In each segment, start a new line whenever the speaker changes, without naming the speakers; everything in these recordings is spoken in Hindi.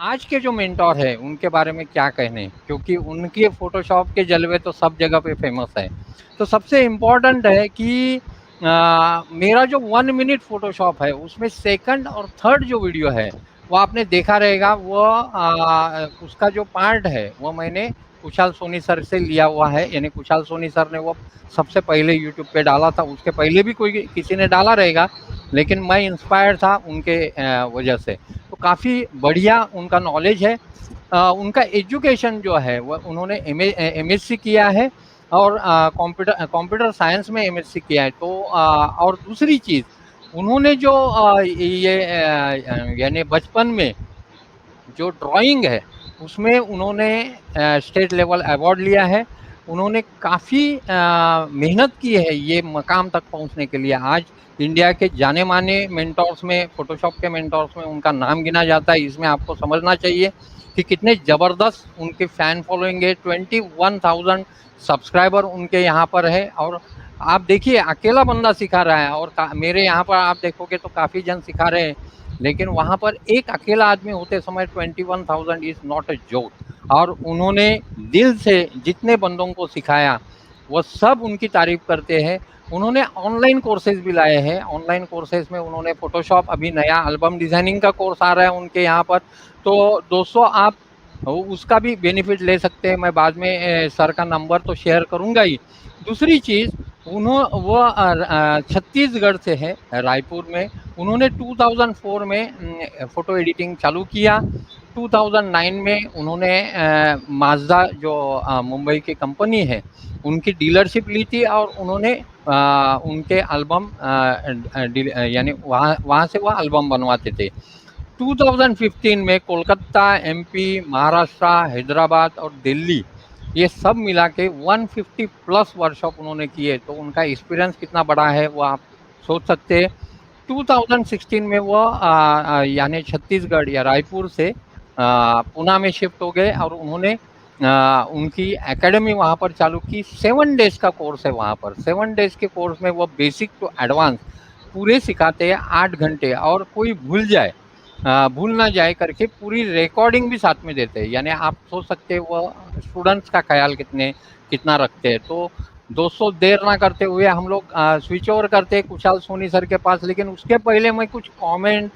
आज के जो मेंटोर है उनके बारे में क्या कहने, क्योंकि उनके फोटोशॉप के जलवे तो सब जगह पे फेमस है। तो सबसे इम्पोर्टेंट है कि मेरा जो 1 मिनट फोटोशॉप है उसमें सेकंड और थर्ड जो वीडियो है वो आपने देखा रहेगा, वो उसका जो पार्ट है वो मैंने कुशाल सोनी सर से लिया हुआ है। यानी कुशाल सोनी सर ने वो सबसे पहले यूट्यूब पे डाला था, उसके पहले भी कोई किसी ने डाला रहेगा, लेकिन मैं इंस्पायर था उनके वजह से। तो काफ़ी बढ़िया उनका नॉलेज है। उनका एजुकेशन जो है वो उन्होंने एमएससी किया है, और कंप्यूटर कंप्यूटर साइंस में एमएससी किया है। तो और दूसरी चीज़, उन्होंने जो यानी बचपन में जो ड्राइंग है उसमें उन्होंने स्टेट लेवल अवार्ड लिया है। उन्होंने काफ़ी मेहनत की है ये मकाम तक पहुंचने के लिए। आज इंडिया के जाने माने मेंटोर्स में, फोटोशॉप के मेंटोर्स में उनका नाम गिना जाता है। इसमें आपको समझना चाहिए कि कितने ज़बरदस्त उनकी फ़ैन फॉलोइंग है। 21,000 सब्सक्राइबर उनके यहाँ पर है। और आप देखिए, अकेला बंदा सिखा रहा है, और मेरे यहाँ पर आप देखोगे तो काफ़ी जन सिखा रहे हैं, लेकिन वहाँ पर एक अकेला आदमी होते समय 21,000 इज नॉट अ जोक। और उन्होंने दिल से जितने बंदों को सिखाया वो सब उनकी तारीफ करते हैं। उन्होंने ऑनलाइन कोर्सेज भी लाए हैं। ऑनलाइन कोर्सेज में उन्होंने फोटोशॉप, अभी नया एल्बम डिजाइनिंग का कोर्स आ रहा है उनके यहाँ पर। तो दोस्तों, आप उसका भी बेनिफिट ले सकते हैं। मैं बाद में सर का नंबर तो शेयर करूंगा ही। दूसरी चीज़, वो छत्तीसगढ़ से है, रायपुर में। उन्होंने 2004 में फ़ोटो एडिटिंग चालू किया। 2009 में उन्होंने माज़दा जो मुंबई की कंपनी है उनकी डीलरशिप ली थी, और उन्होंने उनके एल्बम यानी वहाँ वहाँ से वो एल्बम बनवाते थे। 2015 में कोलकाता, एमपी, महाराष्ट्र, हैदराबाद और दिल्ली, ये सब मिला के 150 प्लस वर्कशॉप उन्होंने किए। तो उनका एक्सपीरियंस कितना बड़ा है वो आप सोच सकते हैं। 2016 में वो यानी छत्तीसगढ़ या रायपुर से पुणे में शिफ्ट हो गए, और उन्होंने उनकी एकेडमी वहाँ पर चालू की। 7 डेज का कोर्स है वहाँ पर। 7 डेज के कोर्स में वो बेसिक टू एडवांस पूरे सिखाते हैं, 8 घंटे। और कोई भूल ना जाए करके पूरी रिकॉर्डिंग भी साथ में देते हैं। यानी आप सोच सकते हैं वो स्टूडेंट्स का ख्याल कितना रखते हैं। तो दोस्तों, देर ना करते हुए हम लोग स्विच ओवर करते हैं कुशाल सोनी सर के पास। लेकिन उसके पहले मैं कुछ कमेंट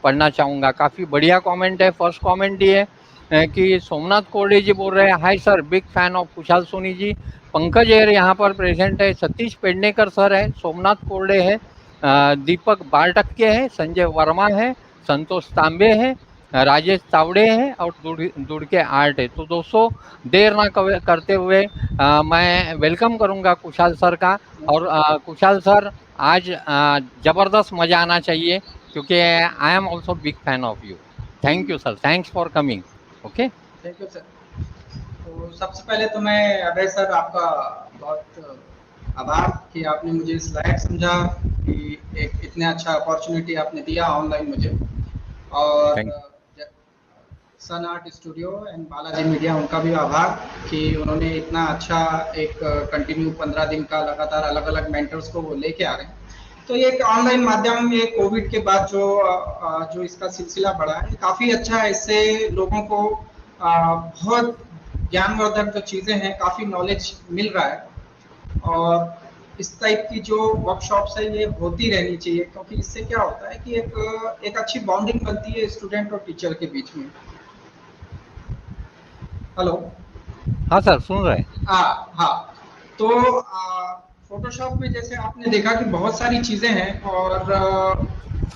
पढ़ना चाहूँगा। काफ़ी बढ़िया कमेंट है। फर्स्ट कमेंट ये है कि सोमनाथ कोरडे जी बोल रहे हैं, hi sir, big fan of Kushal Soni ji. Pankaj Iyer यहाँ पर प्रेजेंट है। सतीश पेडनेकर सर है, सोमनाथ कोरडे है, दीपक बारटक्के है, संजय वर्मा है, संतोष तांबे है, राजेश तावड़े हैं, और दुड़के आर्ट है। तो दोस्तों, देर ना करते हुए मैं वेलकम करूंगा कुशाल सर का। और कुशाल सर, आज जबरदस्त मजा आना चाहिए, क्योंकि I am also big fan of you. Thank you sir, thanks for coming. Okay,
thank you sir. तो सबसे पहले तो मैं अभय सर आपका बहुत आभार कि आपने मुझे इस लायक समझा कि एक इतना अच्छा अपॉर्चुनिटी आपने दिया ऑनलाइन मुझे। और
thank
sun art studio and Balaji media, उनका भी आभार कि उन्होंने इतना अच्छा एक कंटिन्यू 15 दिन का लगातार अलग अलग मेंटर्स को वो लेके आ रहे हैं। तो ये एक ऑनलाइन माध्यम में कोविड के बाद जो इसका सिलसिला बढ़ा है, काफ़ी अच्छा है। इससे लोगों को बहुत ज्ञानवर्धक जो चीज़ें हैं, काफ़ी नॉलेज मिल रहा है। और इस टाइप की जो वर्कशॉप्स है ये होती रहनी चाहिए, क्योंकि इससे क्या होता है कि एक अच्छी बॉन्डिंग बनती है स्टूडेंट और टीचर के बीच में। हेलो।
हाँ सर, सुन रहे हैं।
हाँ। तो फोटोशॉप में जैसे आपने देखा कि बहुत सारी चीजें हैं, और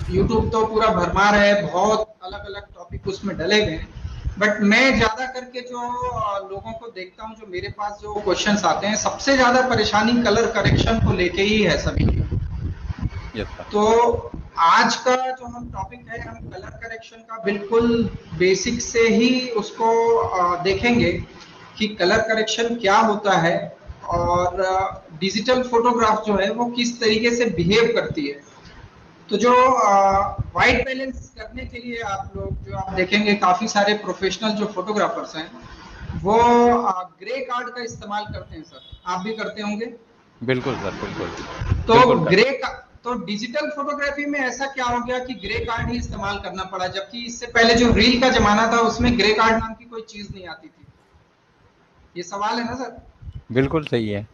यूट्यूब तो पूरा भरमार है, बहुत अलग अलग टॉपिक उसमें डले हुए हैं। बट मैं ज्यादा करके जो लोगों को देखता हूँ, जो मेरे पास जो क्वेश्चंस आते हैं, सबसे ज्यादा परेशानी कलर करेक्शन को लेके ही है सभी की।
Yes sir.
तो आज का जो हम टॉपिक है, हम कलर करेक्शन का बिल्कुल बेसिक से ही उसको देखेंगे कि कलर करेक्शन क्या होता है, और डिजिटल फोटोग्राफ जो है वो किस तरीके से बिहेव करती है। तो जो वाइट बैलेंस करने के लिए जो आप देखेंगे, काफी सारे प्रोफेशनल जो फोटोग्राफर्स हैं वो ग्रे कार्ड का इस्तेमाल करते हैं। सर, आप भी करते होंगे।
बिल्कुल सर, बिल्कुल
तो
बिल्कुल
ग्रे
सर।
तो डिजिटल फोटोग्राफी में ऐसा क्या हो गया कि ग्रे कार्ड ही इस्तेमाल करना पड़ा, जबकि इससे पहले जो रील का जमाना था उसमें ग्रे कार्ड नाम की कोई चीज नहीं आती थी। ये सवाल है ना सर?
बिल्कुल सही है।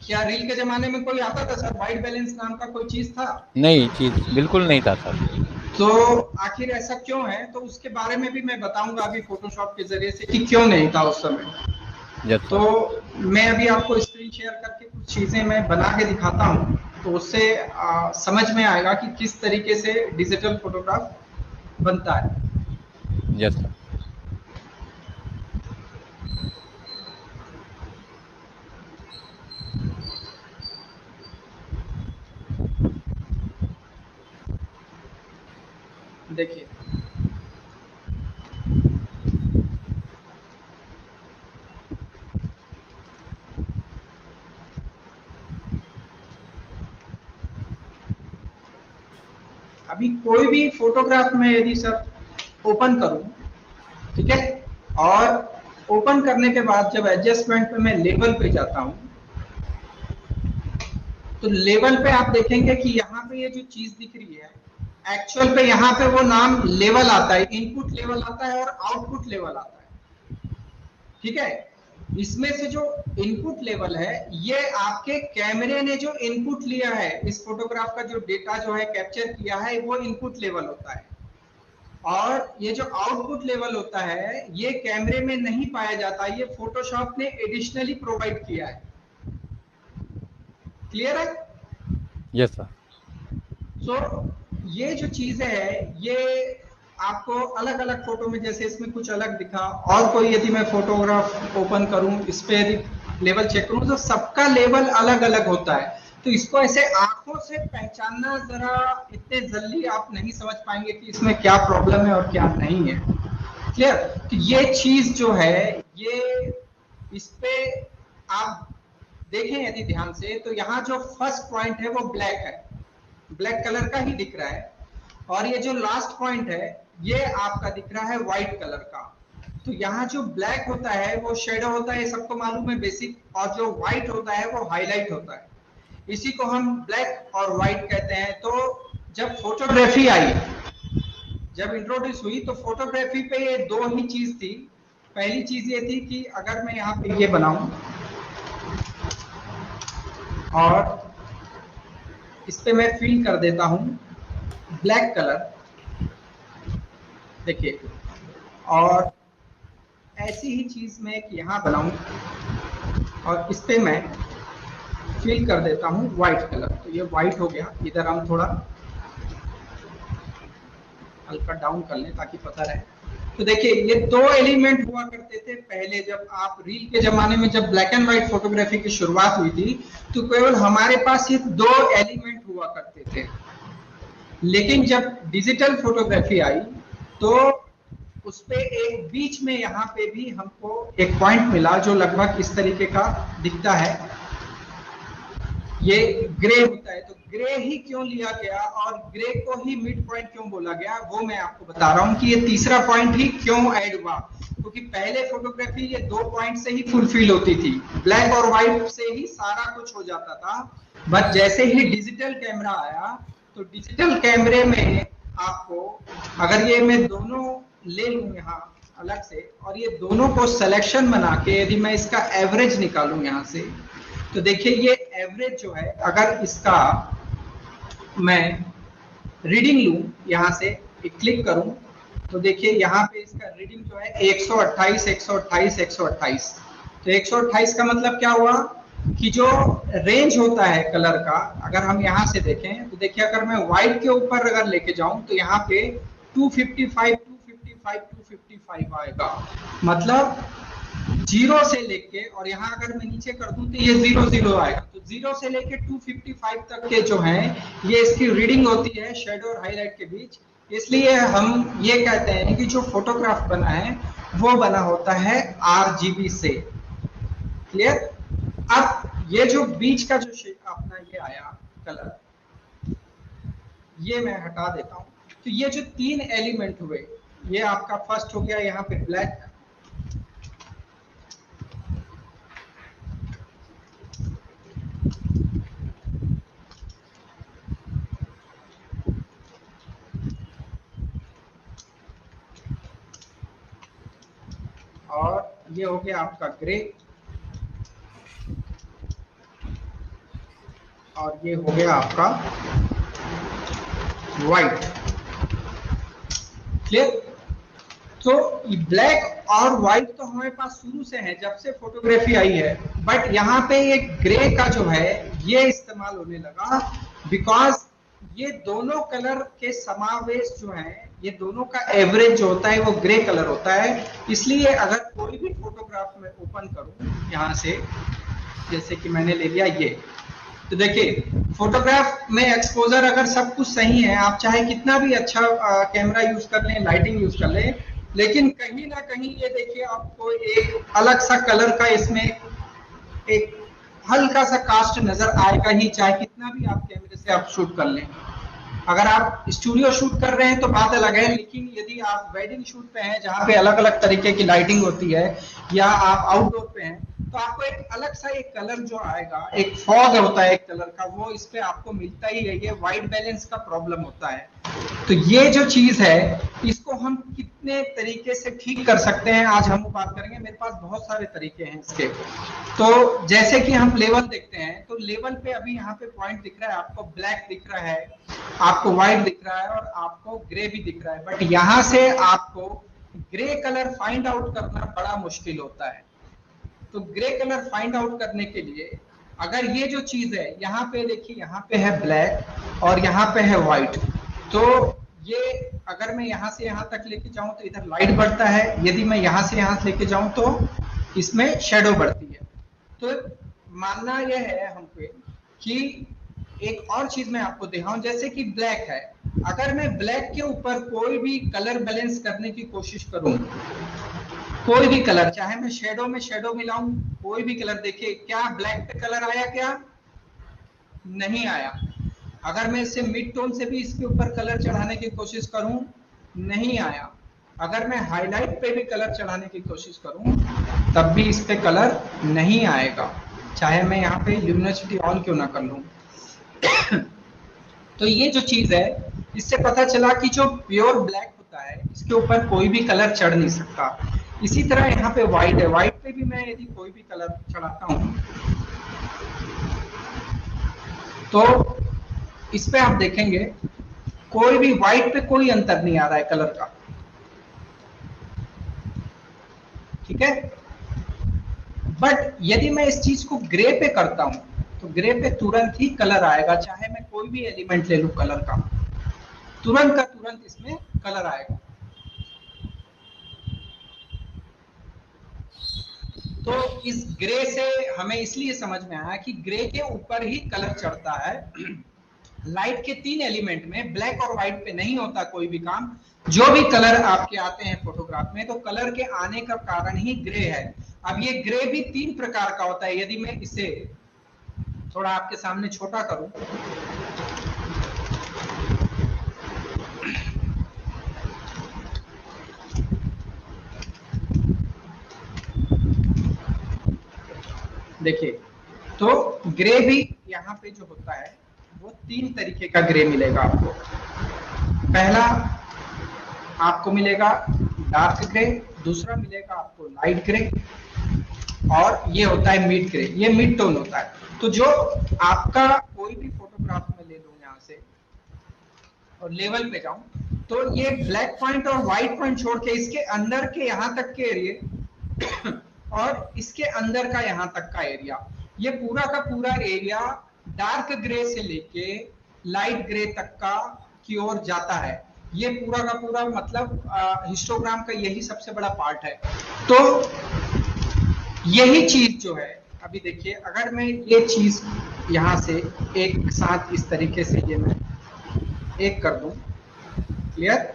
क्या रील के जमाने में कोई आता था सर? व्हाइट बैलेंस नाम का कोई चीज था?
नहीं, चीज बिल्कुल नहीं था सर।
तो आखिर ऐसा क्यों है, तो उसके बारे में भी मैं बताऊंगा अभी फोटोशॉप के जरिए से कि क्यों नहीं था उस समय।
यस
तो
सर।
मैं अभी आपको स्क्रीन शेयर करके कुछ चीजें मैं बना के दिखाता हूँ, तो उससे समझ में आएगा कि किस तरीके से डिजिटल फोटोग्राफ बनता है।
Yes sir.
देखिए, अभी कोई भी फोटोग्राफ में यदि सर ओपन करूं, ठीक है, और ओपन करने के बाद जब एडजस्टमेंट में मैं लेवल पे जाता हूं, तो लेवल पे आप देखेंगे कि यहाँ पे ये जो चीज दिख रही है, एक्चुअल पे यहाँ पे वो नाम लेवल आता है, इनपुट लेवल आता है और आउटपुट लेवल आता है। ठीक है, इसमें से जो इनपुट लेवल है, ये आपके कैमरे ने जो इनपुट लिया है, इस फोटोग्राफ का जो डेटा जो है कैप्चर किया है, वो इनपुट लेवल होता है। और ये जो आउटपुट लेवल होता है, ये कैमरे में नहीं पाया जाता, ये फोटोशॉप ने एडिशनली प्रोवाइड किया है। क्लियर है?
Yes sir.
ये जो चीजें है, ये आपको अलग अलग फोटो में, जैसे इसमें कुछ अलग दिखा, और कोई यदि मैं फोटोग्राफ ओपन करूं, इस पे यदि लेवल चेक करूं, तो सबका लेवल अलग अलग होता है। तो इसको ऐसे आंखों से पहचानना जरा इतने जल्दी आप नहीं समझ पाएंगे कि इसमें क्या प्रॉब्लम है और क्या नहीं है। क्लियर? तो ये चीज जो है, ये इस पे आप देखें यदि ध्यान से, तो यहाँ जो फर्स्ट पॉइंट है वो ब्लैक है, ब्लैक कलर का ही दिख रहा है, और ये जो लास्ट पॉइंट है, ये आपका दिख रहा है व्हाइट कलर का। तो यहाँ जो ब्लैक होता है वो शेडो होता है, ये सबको मालूम है बेसिक, और जो व्हाइट होता है वो हाईलाइट होता है। इसी को हम ब्लैक और व्हाइट कहते हैं। तो जब फोटोग्राफी आई, जब इंट्रोड्यूस हुई, तो फोटोग्राफी पे ये दो ही चीज थी। पहली चीज ये थी कि अगर मैं यहाँ पे ये बनाऊं और इस पे मैं फिल कर देता हूं ब्लैक कलर, देखिए, और ऐसी ही चीज मैं एक यहाँ बनाऊं और इस पे मैं फिल कर देता हूं व्हाइट कलर, तो ये व्हाइट हो गया। इधर हम थोड़ा हल्का डाउन कर लें ताकि पता रहे। तो देखिए, ये दो एलिमेंट हुआ करते थे पहले, जब आप रील के जमाने में, जब ब्लैक एंड व्हाइट फोटोग्राफी की शुरुआत हुई थी, तो केवल हमारे पास सिर्फ दो एलिमेंट हुआ करते थे। लेकिन जब डिजिटल फोटोग्राफी आई, तो उस पे एक बीच में यहाँ पे भी हमको एक पॉइंट मिला जो लगभग इस तरीके का दिखता है, ये ग्रे होता है। तो ग्रे ही क्यों लिया गया और ग्रे को ही मिड पॉइंट क्यों बोला गया, वो मैं आपको बता रहा हूँ कि ये तीसरा पॉइंट ही क्यों ऐड हुआ। क्योंकि पहले फोटोग्राफी ये दो पॉइंट से ही फुलफिल होती थी, ब्लैक और व्हाइट से ही सारा कुछ हो जाता था। बट जैसे ही डिजिटल कैमरा आया, तो डिजिटल कैमरे में आपको, अगर ये मैं दोनों ले लूं यहाँ अलग से, और ये दोनों को सिलेक्शन बना के यदि मैं इसका एवरेज निकालूं यहाँ से, तो देखिए ये एवरेज जो है, अगर इसका मैं रीडिंग लूं यहाँ से, क्लिक करूं, तो देखिए यहाँ पे इसका रीडिंग जो है 128 128 128। तो 128 का मतलब क्या हुआ कि जो रेंज होता है कलर का, अगर हम यहाँ से देखें, तो देखिए अगर मैं व्हाइट के ऊपर अगर लेके जाऊं, तो यहाँ पे 255 255 255 आएगा। मतलब जीरो से लेके, और यहाँ अगर मैं नीचे कर दूं तो ये 00 आएगा। तो 0 से लेके 255 तक के जो हैं, ये इसकी रीडिंग होती है शेडो और हाईलाइट के बीच। इसलिए हम ये कहते हैं कि जो फोटोग्राफ बना है वो बना होता है RGB से। क्लियर? अब ये जो बीच का जो अपना ये आया कलर, ये मैं हटा देता हूं। तो ये जो तीन एलिमेंट हुए, ये आपका फर्स्ट हो गया यहाँ पे ब्लैक, और ये हो गया आपका ग्रे, और ये हो गया आपका व्हाइट। क्लियर? तो ब्लैक और व्हाइट तो हमारे पास शुरू से है, जब से फोटोग्राफी आई है, बट यहाँ पे ये ग्रे का जो है ये इस्तेमाल होने लगा, बिकॉज ये दोनों कलर के समावेश जो है, ये दोनों का एवरेज जो होता है वो ग्रे कलर होता है। इसलिए अगर कोई भी फोटोग्राफ में ओपन करूं यहाँ से, जैसे कि मैंने ले लिया ये, तो देखिए फोटोग्राफ में एक्सपोजर अगर सब कुछ सही है, आप चाहे कितना भी अच्छा कैमरा यूज कर लें, लाइटिंग यूज कर लें, लेकिन कहीं ना कहीं ये देखिए आपको एक अलग सा कलर का इसमें एक हल्का सा कास्ट नजर आएगा ही, चाहे कितना भी आप कैमरे से आप शूट कर लें। अगर आप स्टूडियो शूट कर रहे हैं तो बात अलग है, लेकिन यदि आप वेडिंग शूट पे हैं जहाँ पे अलग अलग तरीके की लाइटिंग होती है, या आप आउटडोर पे हैं, तो आपको एक अलग सा एक कलर जो आएगा, एक फॉग होता है एक कलर का, वो इस पे आपको मिलता ही है। ये व्हाइट बैलेंस का प्रॉब्लम होता है। तो ये जो चीज है इसको हम कितने तरीके से ठीक कर सकते हैं, आज हम बात करेंगे। मेरे पास बहुत सारे तरीके हैं इसके। तो जैसे कि हम लेवल देखते हैं, तो लेवल पे अभी यहाँ पे पॉइंट दिख रहा है आपको, ब्लैक दिख रहा है आपको, व्हाइट दिख रहा है और आपको ग्रे भी दिख रहा है, बट यहाँ से आपको ग्रे कलर फाइंड आउट करना बड़ा मुश्किल होता है। तो ग्रे कलर फाइंड आउट करने के लिए अगर ये जो चीज है, यहाँ पे देखिए, यहाँ पे है ब्लैक और यहाँ पे है व्हाइट, तो ये अगर मैं यहाँ से यहाँ तक लेके जाऊं तो इधर लाइट बढ़ता है, यदि मैं यहाँ से यहाँ लेके जाऊं तो इसमें शेडो बढ़ती है। तो मानना यह है हमको कि एक और चीज मैं आपको दिखाऊं, जैसे कि ब्लैक है, अगर मैं ब्लैक के ऊपर कोई भी कलर बैलेंस करने की कोशिश करूं, कोई भी कलर, चाहे मैं शेडो में शेडो मिलाऊं, कोई भी कलर, देखिए क्या ब्लैक पे कलर आया, क्या नहीं आया। अगर मैं इसे मिड टोन से भी इसके ऊपर कलर चढ़ाने की कोशिश करूं, नहीं आया। अगर मैं हाईलाइट पे भी कलर चढ़ाने की कोशिश करूं, तब भी इस पे कलर नहीं आएगा, चाहे मैं यहाँ पे ल्यूमिनोसिटी ऑन क्यों ना कर लूं। तो ये जो चीज है, इससे पता चला कि जो प्योर ब्लैक होता है इसके ऊपर कोई भी कलर चढ़ नहीं सकता। इसी तरह यहाँ पे व्हाइट है, व्हाइट पे भी मैं यदि कोई भी कलर चढ़ाता हूं, तो इस पे आप देखेंगे कोई भी व्हाइट पे कोई अंतर नहीं आ रहा है कलर का, ठीक है। बट यदि मैं इस चीज को ग्रे पे करता हूं, तो ग्रे पे तुरंत ही कलर आएगा, चाहे मैं कोई भी एलिमेंट ले लूं कलर का, तुरंत का तुरंत इसमें कलर आएगा। तो इस ग्रे से हमें इसलिए समझ में आया कि ग्रे के ऊपर ही कलर चढ़ता है। लाइट के 3 एलिमेंट में ब्लैक और व्हाइट पे नहीं होता कोई भी काम। जो भी कलर आपके आते हैं फोटोग्राफ में, तो कलर के आने का कारण ही ग्रे है। अब ये ग्रे भी 3 प्रकार का होता है। यदि मैं इसे थोड़ा आपके सामने छोटा करूं, देखिए, तो ग्रे भी यहाँ पे जो होता है वो 3 तरीके का ग्रे मिलेगा आपको। पहला आपको मिलेगा डार्क ग्रे, दूसरा मिलेगा आपको लाइट ग्रे, और ये होता है मिड ग्रे, ये मिड टोन होता है। तो जो आपका कोई भी फोटोग्राफ में ले लूं यहाँ से और लेवल पे जाऊं, तो ये ब्लैक पॉइंट और व्हाइट पॉइंट छोड़ के इसके अंदर के यहाँ तक के एरिया और इसके अंदर का यहाँ तक का एरिया, ये पूरा का पूरा एरिया डार्क ग्रे से लेके लाइट ग्रे तक का की ओर जाता है। ये पूरा का पूरा मतलब हिस्टोग्राम का यही सबसे बड़ा पार्ट है। तो यही चीज जो है, अभी देखिए, अगर मैं ये चीज यहाँ से एक साथ इस तरीके से ये मैं एक कर दूं, क्लियर,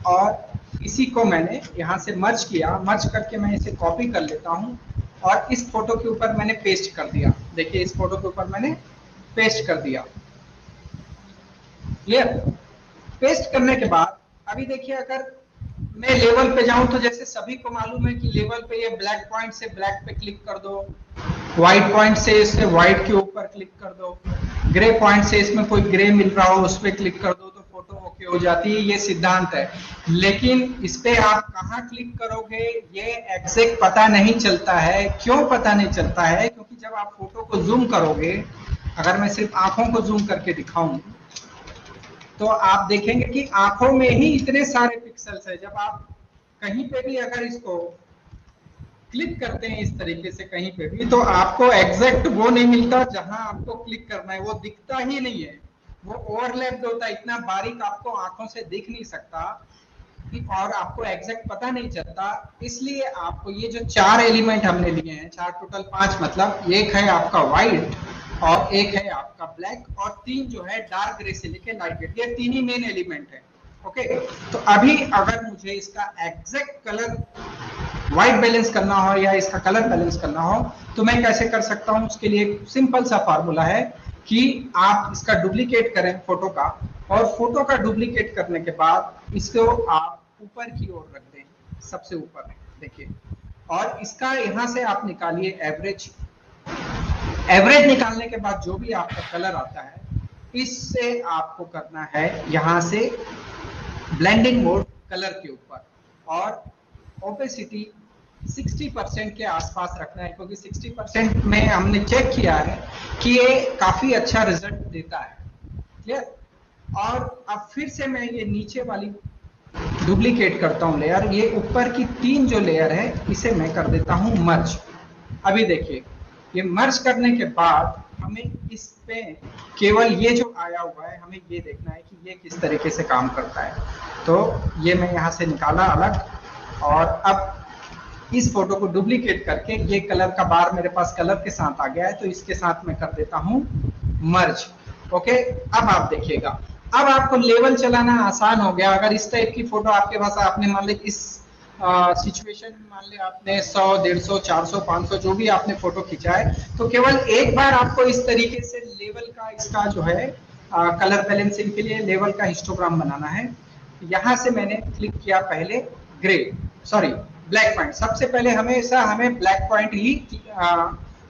और इसी को मैंने यहाँ से मर्ज किया, मर्ज करके मैं इसे कॉपी कर लेता हूँ और इस फोटो के ऊपर मैंने पेस्ट कर दिया। देखिए, इस फोटो के ऊपर मैंने पेस्ट कर दिया, क्लियर। पेस्ट करने के बाद अभी देखिए, अगर मैं लेवल पे जाऊं तो जैसे सभी को मालूम है कि लेवल पे ये ब्लैक पॉइंट से ब्लैक पे क्लिक कर दो, व्हाइट पॉइंट से इससे व्हाइट के ऊपर क्लिक कर दो, ग्रे पॉइंट से इसमें कोई ग्रे मिल रहा हो उस पर क्लिक कर दो, तो फोटो ओके हो जाती है, ये सिद्धांत है। लेकिन इस पे आप कहाँ क्लिक करोगे ये एग्जैक्ट पता नहीं चलता है। क्यों पता नहीं चलता है? क्योंकि जब आप फोटो को जूम करोगे, अगर मैं सिर्फ आंखों को जूम करके दिखाऊं तो आप देखेंगे कि आंखों में ही इतने सारे पिक्सल्स है। जब आप कहीं पे भी अगर इसको क्लिक करते हैं इस तरीके से कहीं पे भी, तो आपको एग्जैक्ट वो नहीं मिलता जहां आपको क्लिक करना है, वो दिखता ही नहीं है, वो ओवरलैप्ड होता है, इतना बारीक आपको आंखों से दिख नहीं सकता और आपको एग्जैक्ट पता नहीं चलता। इसलिए आपको ये जो 4 एलिमेंट हमने लिए हैं, 4 टोटल 5, मतलब एक है आपका व्हाइट और एक है आपका ब्लैक और 3 जो है डार्क ग्रे से लेके लाइट ग्रे, ये 3 ही मेन एलिमेंट है। ओके, तो अभी अगर मुझे इसका एग्जैक्ट कलर व्हाइट बैलेंस करना हो या इसका कलर बैलेंस करना हो तो मैं कैसे कर सकता हूं? उसके लिए एक सिंपल सा फार्मूला है कि आप इसका डुप्लीकेट करें फोटो का, और फोटो का डुप्लीकेट करने के बाद इसको आप ऊपर की ओर रख दें, सबसे ऊपर देखिए, और इसका यहां से आप निकालिए एवरेज। एवरेज निकालने के बाद जो भी आपका कलर आता है, इससे आपको करना है यहां से ब्लेंडिंग मोड कलर के ऊपर, और ओपेसिटी 60% के आसपास रखना है, क्योंकि 60% में हमने चेक किया है कि ये काफी अच्छा रिजल्ट देता है। क्लियर? और अब फिर से मैं ये नीचे वाली डुप्लीकेट करता हूं लेयर, ये ऊपर की 3 जो लेयर है इसे मैं कर देता हूं मर्ज। अभी देखिए, ये मर्ज करने के बाद हमें इस पे केवल ये जो आया हुआ है हमें ये देखना है कि ये किस तरीके से काम करता है। तो ये मैं यहाँ से निकाला अलग, और अब इस फोटो को डुप्लीकेट करके ये कलर का बार मेरे पास कलर के साथ आ गया है, तो इसके साथ मैं कर देता हूं मर्ज। ओके, अब आप देखिएगा, अब आपको लेवल चलाना आसान हो गया। अगर इस टाइप की फोटो आपके पास, आपने मान ली इस सिचुएशन में मान लिया आपने 100, 150, 400, 500 जो भी आपने फोटो खींचा है, तो केवल एक बार आपको इस तरीके से लेवल का इसका जो है कलर बैलेंसिंग के लिए लेवल का हिस्टोग्राम बनाना है। यहां से मैंने क्लिक किया पहले ग्रे, सॉरी ब्लैक पॉइंट। सबसे पहले हमेशा हमें ब्लैक पॉइंट ही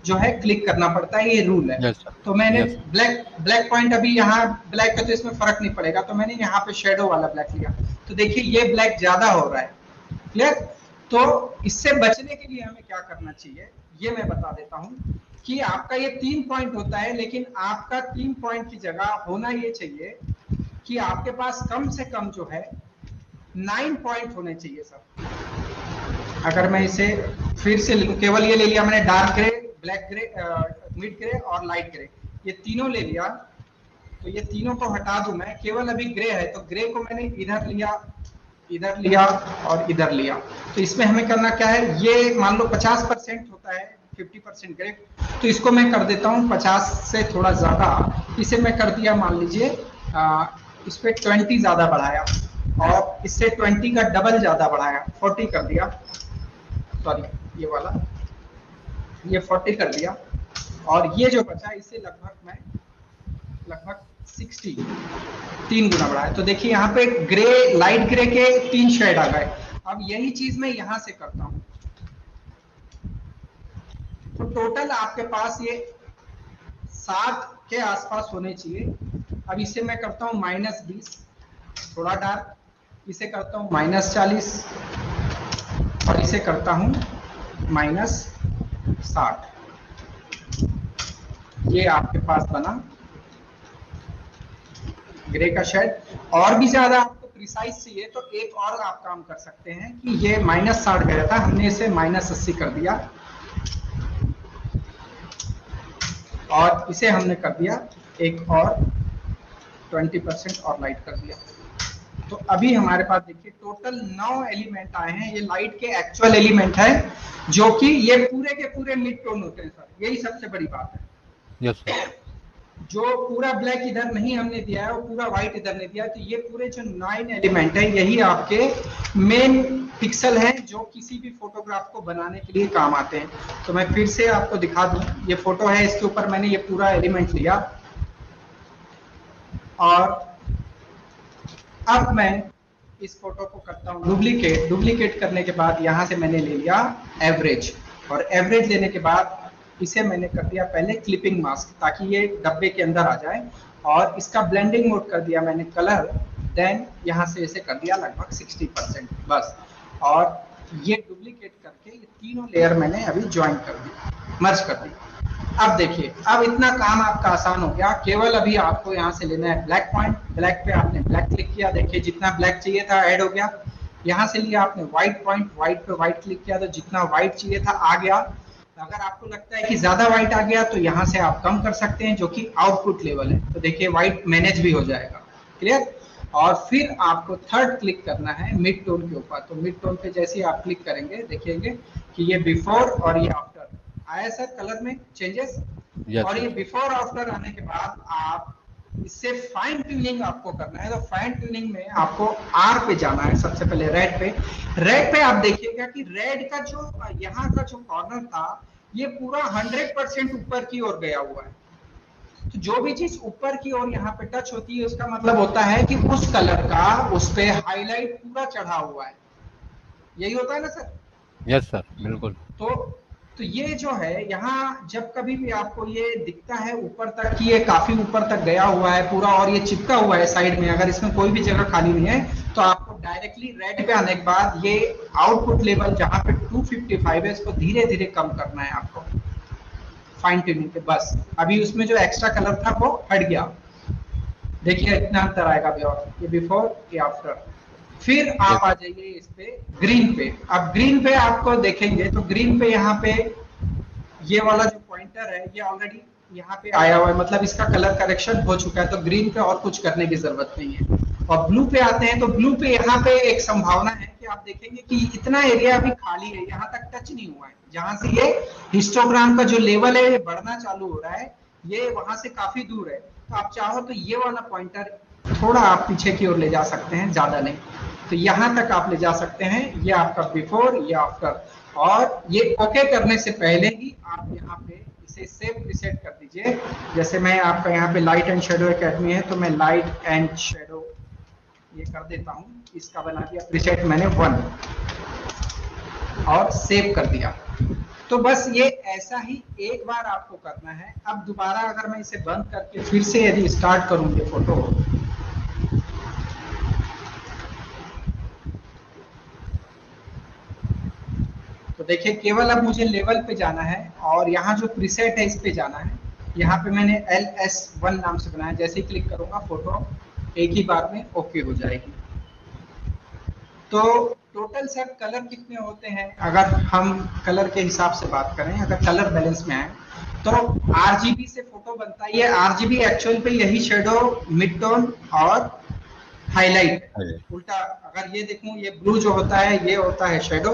जो है क्लिक करना पड़ता है, ये रूल है।
yes,
तो मैंने
yes.
ब्लैक पॉइंट अभी यहाँ ब्लैक का तो इसमें फर्क नहीं पड़ेगा, तो मैंने यहाँ पे शेडो वाला ब्लैक लिया। तो देखिए ये ब्लैक ज्यादा हो रहा है। क्लियर? तो इससे बचने के लिए हमें क्या करना चाहिए ये मैं बता देता हूँ कि आपका ये 3 पॉइंट होता है, लेकिन आपका 3 पॉइंट की जगह होना ये चाहिए कि आपके पास कम से कम जो है 9 पॉइंट होने चाहिए सब। अगर मैं इसे फिर से केवल ये ले लिया मैंने, dark grey, black grey, mid grey और लाइट ग्रे, ये तीनों ले लिया, तो ये तीनों को हटा दूं मैं, केवल अभी ग्रे है, तो ग्रे को मैंने इधर लिया और इधर लिया। तो इसमें हमें करना क्या है, ये मान लो 50% होता है, 50% ग्रे, तो इसको मैं कर देता हूँ 50 से थोड़ा ज्यादा, इसे मैं कर दिया मान लीजिए इस पे 20 ज्यादा बढ़ाया, और इससे 20 का डबल ज्यादा बढ़ाया, 40 कर दिया, सॉरी ये वाला, ये 40 कर दिया, और ये जो बचा इसे लगभग 60 3 गुना बढ़ाया। तो देखिए यहाँ पे ग्रे, लाइट ग्रे के 3 शेड आ गए। अब यही चीज मैं यहां से करता हूं, तो टोटल आपके पास ये 7 के आसपास होने चाहिए। अब इसे मैं करता हूं -20, थोड़ा डार्क, इसे करता हूं -40 और इसे करता हूं -60। ये आपके पास बना ग्रे का शेड। और भी ज्यादा आपको प्रिसाइज चाहिए तो एक और आप काम कर सकते हैं कि ये -60 गया था, हमने इसे -80 कर दिया, और इसे हमने कर दिया एक और 20% और लाइट कर दिया। तो अभी हमारे पास देखिए टोटल 9 एलिमेंट आए हैं। ये लाइट के एक्चुअल एलिमेंट है, जो कि ये पूरे के पूरे मिड टोन होते हैं सर, यही सबसे बड़ी बात है।
yes,
जो पूरा ब्लैक इधर नहीं हमने दिया है और पूरा व्हाइट इधर नहीं दिया, तो ये पूरे जो 9 एलिमेंट है यही आपके मेन पिक्सल हैं जो किसी भी फोटोग्राफ को बनाने के लिए काम आते हैं। तो मैं फिर से आपको दिखा दूं, ये फोटो है, इसके ऊपर मैंने ये पूरा एलिमेंट लिया, और अब मैं इस फोटो को करता हूँ डुप्लीकेट करने के बाद यहाँ से मैंने ले लिया एवरेज, और एवरेज लेने के बाद इसे मैंने कर दिया पहले क्लिपिंग मास्क, ताकि ये डब्बे के अंदर आ जाए, और इसका ब्लेंडिंग मोड कर दिया मैंने कलर, देन यहाँ से इसे कर दिया लगभग 60% बस। और ये डुप्लीकेट करके ये तीनों लेयर मैंने अभी ज्वाइन कर दी, मर्ज कर दी। अब देखिए, अब इतना काम आपका आसान हो गया। केवल अभी आपको यहाँ से लेना है ब्लैक पॉइंट, ब्लैक पे आपने ब्लैक क्लिक किया, देखिए जितना ब्लैक चाहिए था ऐड हो गया। यहाँ से लिया आपने व्हाइट पॉइंट, व्हाइट पे व्हाइट क्लिक किया तो जितना व्हाइट चाहिए था आ गया। अगर आपको लगता है कि ज्यादा व्हाइट आ गया तो यहाँ से आप कम कर सकते हैं, जो कि आउटपुट लेवल है। तो देखिए व्हाइट मैनेज भी हो जाएगा, क्लियर। और फिर आपको थर्ड क्लिक करना है मिड टोन के ऊपर। तो मिड टोन पे जैसे ही आप क्लिक करेंगे देखेंगे कि ये बिफोर और ये आफ्टर आया सर, कलर में चेंजेस।
यस
और ये
सर।
बिफोर आफ्टर आने के बाद आप इससे फाइन ट्यूनिंग आपको करना है। तो फाइन ट्यूनिंग में आपको आर पे जाना है, सबसे पहले रेड पे। रेड पे आप देखिएगा कि रेड का जो यहाँ का जो कॉर्नर था ये पूरा 100% ऊपर की ओर गया हुआ है। तो जो भी चीज ऊपर की ओर यहाँ पे टच होती है उसका मतलब होता है कि उस कलर का उस पे हाईलाइट पूरा चढ़ा हुआ है। यही होता है ना सर?
यस सर, बिल्कुल।
तो ये जो है यहाँ जब कभी भी आपको ये दिखता है ऊपर तक कि ये काफी ऊपर तक गया हुआ है पूरा और ये चिपका हुआ है साइड में, अगर इसमें कोई भी जगह खाली नहीं है तो आपको डायरेक्टली रेड पे आने के बाद ये आउटपुट लेवल जहाँ पे 255 है इसको धीरे धीरे कम करना है आपको फाइन ट्यूनिंग पे। बस अभी उसमें जो एक्स्ट्रा कलर था वो हट गया। देखिए इतना अंतर आएगा अभी, और ये बिफोर ये आफ्टर। फिर आप आ जाइए इस पे ग्रीन पे। अब ग्रीन पे आपको देखेंगे तो ग्रीन पे यहाँ पे ये वाला जो पॉइंटर है ये ऑलरेडी यहाँ पे आया हुआ है, मतलब इसका कलर करेक्शन हो चुका है। तो ग्रीन पे और कुछ करने की जरूरत नहीं है। और ब्लू पे आते हैं तो ब्लू पे यहाँ पे एक संभावना है कि आप देखेंगे कि इतना एरिया अभी खाली है, यहाँ तक टच नहीं हुआ है। जहां से ये हिस्टोग्राम का जो लेवल है ये बढ़ना चालू हो रहा है, ये वहां से काफी दूर है। तो आप चाहो तो ये वाला पॉइंटर थोड़ा आप पीछे की ओर ले जा सकते हैं, ज्यादा नहीं। तो यहाँ तक आप ले जा सकते हैं। ये आपका बिफोर, ये आफ्टर। और ये ओके करने से पहले ही आप यहाँ पे इसे सेव रिसेट कर दीजिए। जैसे मैं आपका यहाँ पे लाइट एंड शेडो एकेडमी है तो मैं लाइट एंड शेडो ये कर देता हूँ, इसका बना दिया प्रीसेट मैंने 1 और सेव कर दिया। तो बस ये ऐसा ही एक बार आपको करना है। अब दोबारा अगर मैं इसे बंद करके फिर से यदि स्टार्ट करूं ये फोटो, तो देखिए केवल अब मुझे लेवल पे जाना है और यहाँ जो प्रीसेट है इस पे जाना है। यहाँ पे मैंने LS1 नाम से बनाया, जैसे ही क्लिक करूंगा फोटो एक ही बार में ओके हो जाएगी। तो टोटल सर कलर कितने होते हैं? अगर हम कलर के हिसाब से बात करें, अगर कलर बैलेंस में आए तो RGB से फोटो बनता है। ये RGB एक्चुअल पे यही शेडो, मिड टोन और हाईलाइट। उल्टा अगर ये देखूं, ये ब्लू जो होता है ये होता है शेडो,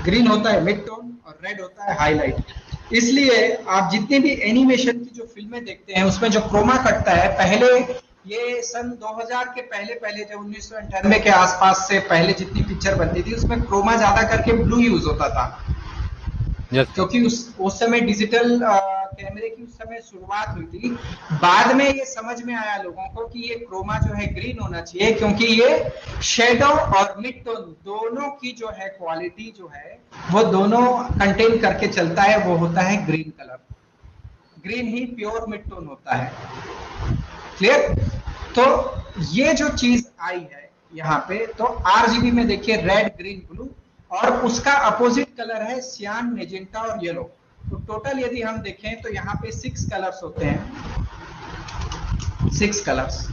ग्रीन होता है मिड टोन और रेड होता है हाईलाइट। इसलिए आप जितनी भी एनिमेशन की जो फिल्में देखते हैं उसमें जो क्रोमा कटता है, पहले ये सन 2000 के पहले जो 1998 के आसपास से पहले जितनी पिक्चर बनती थी उसमें क्रोमा ज्यादा करके ब्लू यूज होता था। क्योंकि उस समय डिजिटल कैमरे की उस समय शुरुआत हुई थी। बाद में ये समझ में आया लोगों को कि ये क्रोमा जो है ग्रीन होना चाहिए, क्योंकि ये शेडो और मिड टोन दोनों की जो है क्वालिटी जो है वो दोनों कंटेन करके चलता है, वो होता है ग्रीन कलर। ग्रीन ही प्योर मिड टोन होता है, क्लियर। तो ये जो चीज आई है यहाँ पे, तो RGB में देखिए रेड, ग्रीन, ब्लू और उसका अपोजिट कलर है सियान, मेजेंटा और येलो। तो टोटल यदि हम देखें तो यहाँ पे 6 कलर्स होते हैं, 6 कलर्स।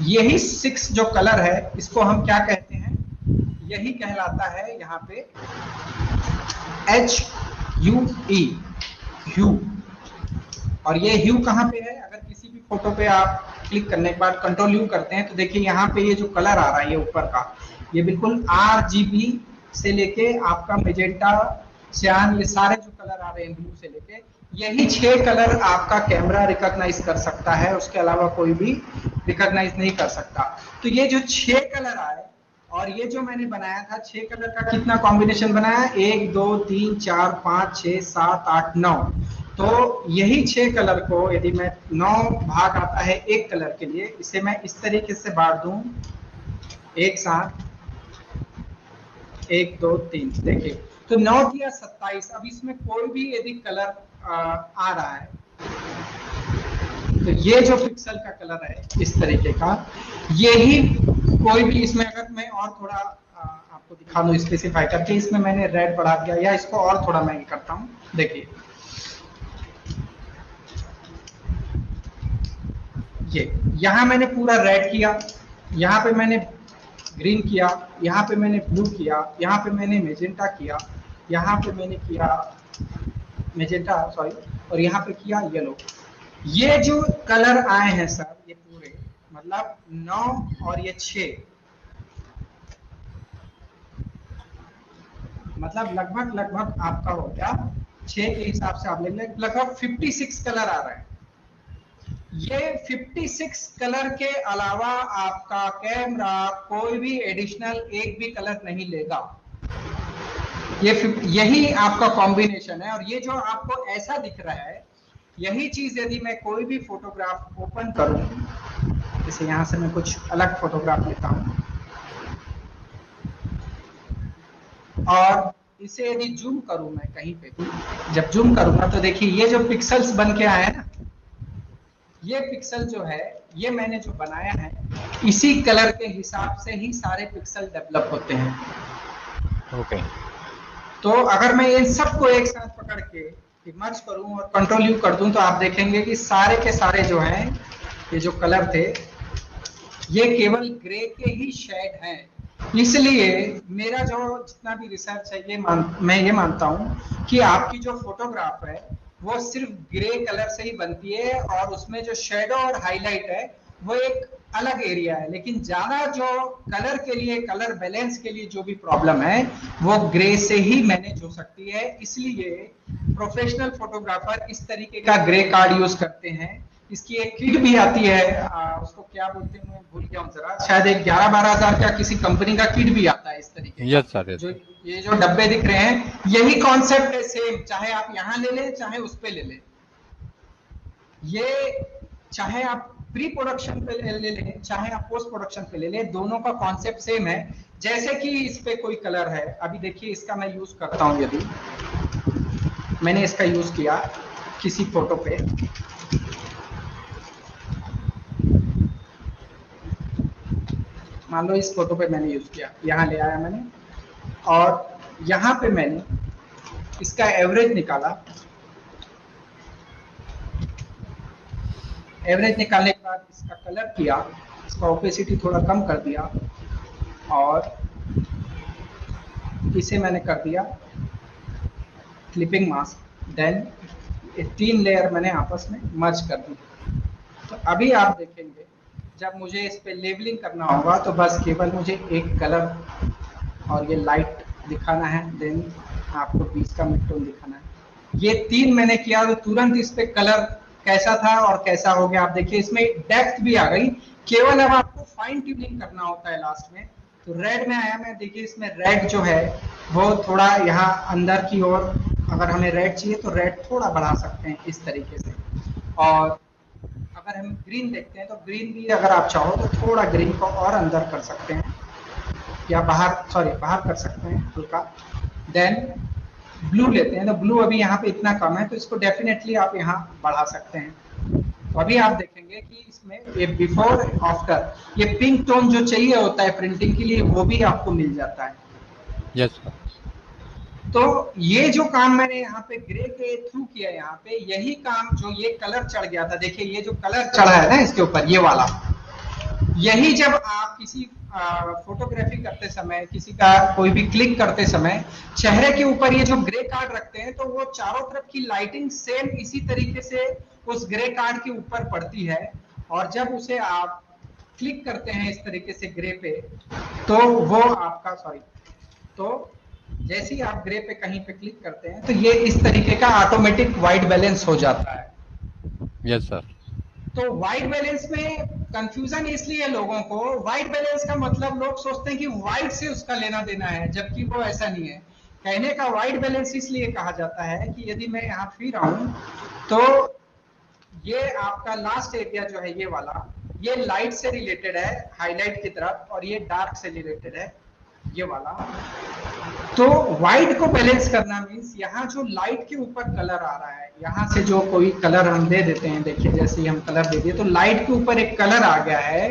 यही 6 जो कलर है इसको हम क्या कहते हैं? यही कहलाता है यहाँ पे HUE, ह्यू। और ये ह्यू कहाँ पे है? अगर किसी भी फोटो पे आप क्लिक करने के बाद कंट्रोल U करते हैं तो देखिए यहाँ पे ये जो कलर आ रहा है ये ऊपर का, ये बिल्कुल RGB से लेके आपका मेजेंटा, सियान, ये सारे जो कलर आ रहे हैं ब्लू से लेके, यही 6 कलर आपका कैमरा रिकॉग्नाइज कर सकता है, उसके अलावा कोई भी रिकॉग्नाइज नहीं कर सकता। तो ये जो 6 कलर आए और ये जो मैंने बनाया था 6 कलर का कितना कॉम्बिनेशन बनाया? 1 2 3 4 5 6 7 8 9। तो यही 6 कलर को यदि मैं 9 भाग आता है एक कलर के लिए, इसे मैं इस तरीके से बांट दूं एक साथ 1 2 3, देखिए तो 9 या 27। अब इसमें कोई भी यदि कलर आ रहा है तो ये जो पिक्सल का कलर है इस तरीके का, ये ही कोई भी इसमें अगर मैं और थोड़ा आपको दिखा दूं स्पेसिफाई करके, इसमें मैंने रेड बढ़ा दिया या इसको और थोड़ा मैं करता हूं, देखिए ये यहां मैंने पूरा रेड किया, यहां पे मैंने ग्रीन किया, यहाँ पे मैंने ब्लू किया, यहाँ पे मैंने मेजेंटा किया, यहाँ पे मैंने किया मेजेंटा सॉरी, और यहाँ पे किया येलो। ये जो कलर आए हैं सर ये पूरे मतलब 9 और ये 6, मतलब लगभग आपका हो गया 6 के हिसाब से आप ले लें, लगभग 56 कलर आ रहे हैं। ये 56 कलर के अलावा आपका कैमरा कोई भी एडिशनल एक भी कलर नहीं लेगा। यही आपका कॉम्बिनेशन है, और ये जो आपको ऐसा दिख रहा है यही चीज यदि मैं कोई भी फोटोग्राफ ओपन करूं, जैसे यहां से मैं कुछ अलग फोटोग्राफ लेता हूं और इसे यदि जूम करूं मैं कहीं पे भी, जब जूम करूंगा तो देखिए ये जो पिक्सल्स बन के आए हैं ना, ये पिक्सल जो है ये मैंने जो बनाया है इसी कलर के हिसाब से ही सारे पिक्सल डेवलप होते हैं।
ओके।
तो अगर मैं इन सबको एक साथ पकड़ के मर्ज करूं और कंट्रोल यू कर दूं तो आप देखेंगे कि सारे के सारे जो हैं ये जो कलर थे ये केवल ग्रे के ही शेड हैं। इसलिए मेरा जो जितना भी रिसर्च है मैं ये मानता हूं कि आपकी जो फोटोग्राफ है वो सिर्फ ग्रे कलर से ही बनती है, और उसमें जो शेडो और हाईलाइट है वो एक अलग एरिया है, लेकिन ज्यादा जो कलर के लिए, कलर बैलेंस के लिए जो भी प्रॉब्लम है वो ग्रे से ही मैनेज हो सकती है। इसलिए प्रोफेशनल फोटोग्राफर इस तरीके का ग्रे कार्ड यूज करते हैं। इसकी एक किट भी आती है, उसको क्या बोलते हैं मैं भूल गया हूँ जरा, शायद एक 11-12 हजार का किसी कंपनी का किट भी आता है इस तरीके
यस सर।
जो ये जो डब्बे दिख रहे हैं यही कॉन्सेप्ट है सेम, चाहे आप यहाँ ले लें चाहे उस पे ले लें, ये चाहे आप प्री प्रोडक्शन पे ले लें चाहे आप पोस्ट प्रोडक्शन पे ले लें, दोनों का कॉन्सेप्ट सेम है। जैसे कि इस पे कोई कलर है, अभी देखिए इसका मैं यूज करता हूं, यदि मैंने इसका यूज किया किसी फोटो पे, मान लो इस फोटो पे मैंने यूज किया, यहाँ ले आया मैंने और यहाँ पे मैंने इसका एवरेज निकाला, एवरेज निकालने के बाद इसका कलर किया, इसका ओपेसिटी थोड़ा कम कर दिया और इसे मैंने कर दिया क्लिपिंग मास्क, देन 3 लेयर मैंने आपस में मर्ज कर दी। तो अभी आप देखेंगे जब मुझे इस पे लेबलिंग करना होगा तो बस केवल मुझे एक कलर और ये लाइट दिखाना है, देन आपको बीच का मिड टोन दिखाना है। ये 3 मैंने किया तो तुरंत इस पे कलर कैसा था और कैसा हो गया आप देखिए, इसमें डेप्थ भी आ गई। केवल अब आपको फाइन ट्यूनिंग करना होता है लास्ट में। तो रेड में आया मैं, देखिए इसमें रेड जो है वो थोड़ा यहाँ अंदर की ओर, अगर हमें रेड चाहिए तो रेड थोड़ा बढ़ा सकते हैं इस तरीके से, और अगर हम ग्रीन देखते हैं तो ग्रीन भी अगर आप चाहो तो थोड़ा ग्रीन को और अंदर कर सकते हैं या बाहर कर सकते हैं हल्का। देन ब्लू लेते हैं तो ब्लू अभी यहाँ पे इतना कम है तो इसको डेफिनेटली आप यहाँ बढ़ा सकते हैं। तो अभी आप देखेंगे कि इसमें ये बिफोर आफ्टर ये पिंक टोन जो चाहिए होता है प्रिंटिंग के लिए वो भी आपको मिल जाता है।
Yes sir.
तो ये जो काम मैंने यहाँ पे ग्रे के थ्रू किया, यहाँ पे यही काम जो ये कलर चढ़ गया था, देखिए ये जो कलर चढ़ा है ना इसके ऊपर ये वाला, यही जब आप किसी फोटोग्राफी करते समय, किसी का कोई भी क्लिक करते समय चेहरे के ऊपर ये जो ग्रे कार्ड रखते हैं तो वो चारों तरफ की लाइटिंग सेम इसी तरीके से उस ग्रे कार्ड के ऊपर पड़ती है, और जब उसे आप क्लिक करते हैं इस तरीके से ग्रे पे तो वो आपका तो जैसे ही आप ग्रे पे कहीं पे क्लिक करते हैं तो ये इस तरीके का ऑटोमेटिक वाइट बैलेंस हो जाता है।
Yes sir.
तो वाइट बैलेंस में कंफ्यूजन इसलिए है लोगों को, वाइट बैलेंस का मतलब लोग सोचते हैं कि वाइट से उसका लेना देना है, जबकि वो ऐसा नहीं है। कहने का वाइट बैलेंस इसलिए कहा जाता है कि यदि मैं यहाँ फिर आऊं तो ये आपका लास्ट एरिया जो है ये वाला, ये लाइट से रिलेटेड है हाईलाइट की तरफ और ये डार्क से रिलेटेड है। ये वाला। तो व्हाइट को बैलेंस करना मीन्स यहाँ जो लाइट के ऊपर कलर आ रहा है, यहाँ से जो कोई कलर हम दे देते हैं, देखिए जैसे ही हम कलर दे दिए तो लाइट के ऊपर एक कलर आ गया है,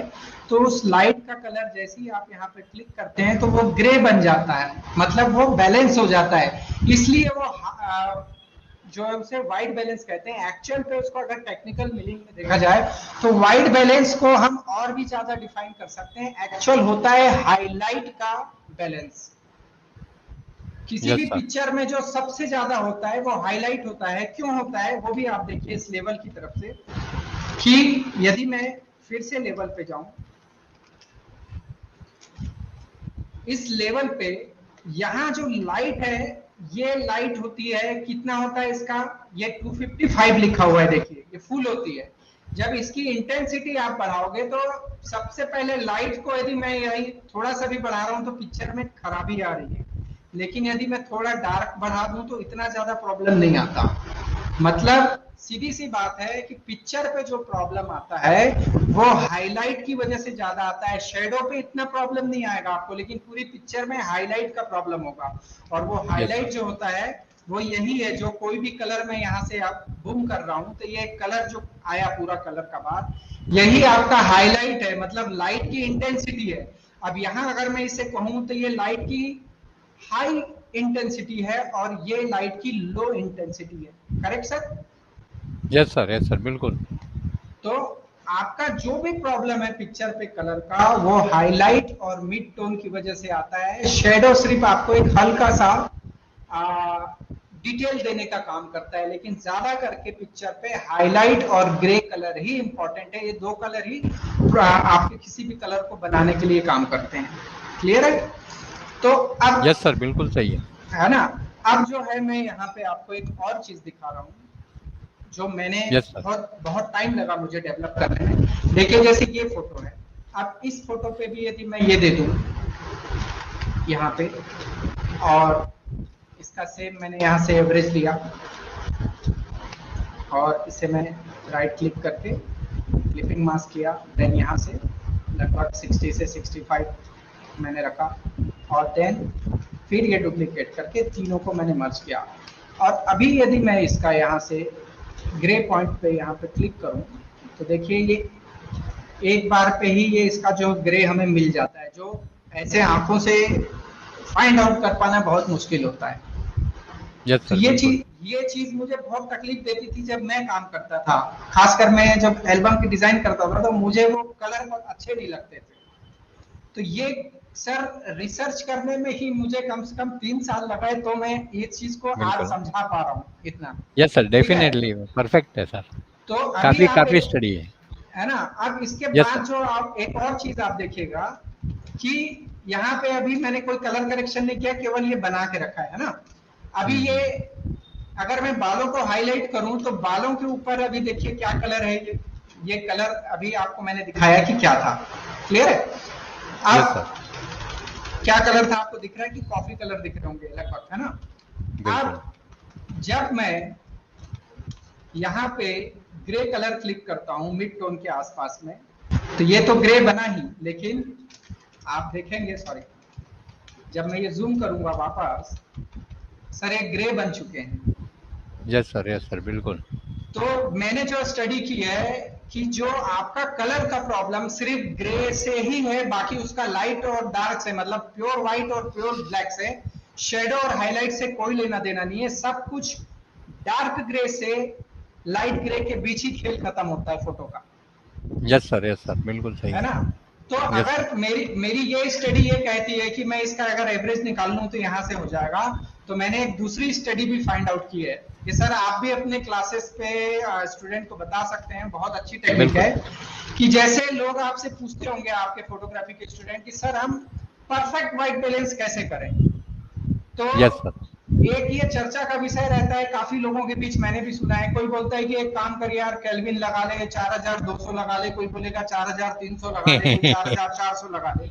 तो उस लाइट का कलर जैसे ही आप यहाँ पे क्लिक करते हैं तो वो ग्रे बन जाता है, मतलब वो बैलेंस हो जाता है, इसलिए वो जो है उसे व्हाइट बैलेंस कहते हैं। एक्चुअल पे उसको अगर टेक्निकल मीनिंग में देखा जाए तो व्हाइट बैलेंस को हम और भी ज्यादा डिफाइन कर सकते हैं, एक्चुअल होता है हाईलाइट का बैलेंस। किसी भी पिक्चर में जो सबसे ज्यादा होता है वो हाईलाइट होता है। क्यों होता है वो भी आप देखिए इस लेवल की तरफ से, कि यदि मैं फिर से लेवल पे जाऊं, इस लेवल पे यहां जो लाइट है, ये लाइट होती है, कितना होता है इसका, ये 255 लिखा हुआ है, देखिए ये फुल होती है। जब इसकी इंटेंसिटी आप बढ़ाओगे तो सबसे पहले लाइट को यदि मैं यही थोड़ा सा भी बढ़ा रहा हूं तो पिक्चर में खराबी आ रही है, लेकिन यदि मैं थोड़ा डार्क बढ़ा दूं तो इतना ज्यादा प्रॉब्लम नहीं आता। मतलब सीधी सी बात है कि पिक्चर पे जो प्रॉब्लम आता है वो हाईलाइट की वजह से ज्यादा आता है। शेडो पे इतना प्रॉब्लम नहीं आएगा आपको, लेकिन पूरी पिक्चर में हाईलाइट का प्रॉब्लम होगा। और वो हाईलाइट जो होता है वो यही है, जो कोई भी कलर में यहाँ से आप बूम कर रहा हूं तो ये कलर जो आया पूरा कलर का बाद, यही आपका हाईलाइट है, मतलब लाइट की इंटेंसिटी है। अब यहाँ अगर मैं इसे कहूं तो ये लाइट की हाई इंटेंसिटी है और ये लाइट की लो इंटेंसिटी है। Correct sir?
यस सर, बिल्कुल।
तो आपका जो भी प्रॉब्लम है पिक्चर पे कलर का, वो हाईलाइट और मिड टोन की वजह से आता है। शेडो सिर्फ आपको एक हल्का सा डिटेल देने का काम करता है, लेकिन ज्यादा करके पिक्चर पे हाईलाइट और ग्रे कलर ही इंपॉर्टेंट है। ये दो कलर ही आपके किसी भी कलर को बनाने के लिए काम करते हैं। क्लियर है? तो अब
यस सर, बिल्कुल सही
है ना। अब जो है मैं यहाँ पे आपको एक और चीज दिखा रहा हूँ जो मैंने बहुत टाइम लगा मुझे डेवलप करने में। देखिए जैसे ये फोटो है, अब इस फोटो पे भी यदि मैं ये दे दूं यहाँ पे, और इसका सेम मैंने यहाँ से एवरेज लिया और इसे मैंने राइट क्लिक करके क्लिपिंग मास्क किया, देन यहाँ से लगभग 60 से 65 मैंने रखा और देन फिर ये डुप्लीकेट करके तीनों को मैंने मर्ज किया। और अभी यदि मैं इसका यहाँ से ग्रे पॉइंट पे यहाँ पे क्लिक करूं तो देखिए ये एक बार पे ही ये इसका जो ग्रे हमें मिल जाता है, जो ऐसे आंखों से फाइंड आउट कर पाना बहुत मुश्किल होता है। तो ये चीज मुझे बहुत तकलीफ देती थी जब मैं काम करता था, खासकर मैं जब एल्बम की डिजाइन करता था तो मुझे वो कलर बहुत अच्छे नहीं लगते थे। तो ये सर रिसर्च करने में ही मुझे कम से कम 3 साल लगा है, तो मैं ये चीज को आज समझा पा रहा हूँ इतना।
यस सर, डेफिनेटली परफेक्ट है सर। तो काफी स्टडी है
ना। अब इसके बाद जो आप एक और चीज आप देखिएगा कि यहाँ पे अभी मैंने कोई कलर करेक्शन नहीं किया, केवल ये बना के रखा है ना। अभी ये अगर मैं बालों को हाईलाइट करूं तो बालों के ऊपर अभी देखिए क्या कलर है, ये कलर अभी आपको मैंने दिखाया कि क्या था। क्लियर है? अब क्या कलर था आपको दिख रहा है कि कॉफी कलर दिख रहे होंगे लगभग, है ना। अब जब मैं यहाँ पे ग्रे कलर क्लिक करता हूं मिड टोन के आसपास में, तो ये तो ग्रे बना ही, लेकिन आप देखेंगे, सॉरी, जब मैं ये जूम करूंगा वापस, सर ये ग्रे बन चुके हैं।
यस सर, बिल्कुल।
तो मैंने जो स्टडी की है कि जो आपका कलर का प्रॉब्लम सिर्फ ग्रे से ही है, बाकी उसका लाइट और डार्क से, मतलब प्योर व्हाइट और प्योर ब्लैक से, शेडो और हाईलाइट से कोई लेना देना नहीं है। सब कुछ डार्क ग्रे से लाइट ग्रे के बीच ही खेल खत्म होता है फोटो का।
यस सर, बिल्कुल सही
है ना। तो अगर मेरी ये स्टडी ये कहती है कि मैं इसका अगर एवरेज निकाल लूं तो यहाँ से हो जाएगा, तो मैंने एक दूसरी स्टडी भी फाइंड आउट की है। ये सर आप भी अपने क्लासेस पे स्टूडेंट को बता सकते हैं, बहुत अच्छी टेक्निक है। कि जैसे लोग आपसे पूछते होंगे आपके फोटोग्राफी के स्टूडेंट कि सर हम परफेक्ट व्हाइट बैलेंस कैसे करें, तो
यस सर,
एक ये चर्चा का विषय रहता है काफी लोगों के बीच, मैंने भी सुना है। कोई बोलता है कि एक काम कर यार, केल्विन लगा ले, 4200 लगा ले, कोई बोलेगा 4300 लगा ले, कोई 4400 लगा ले।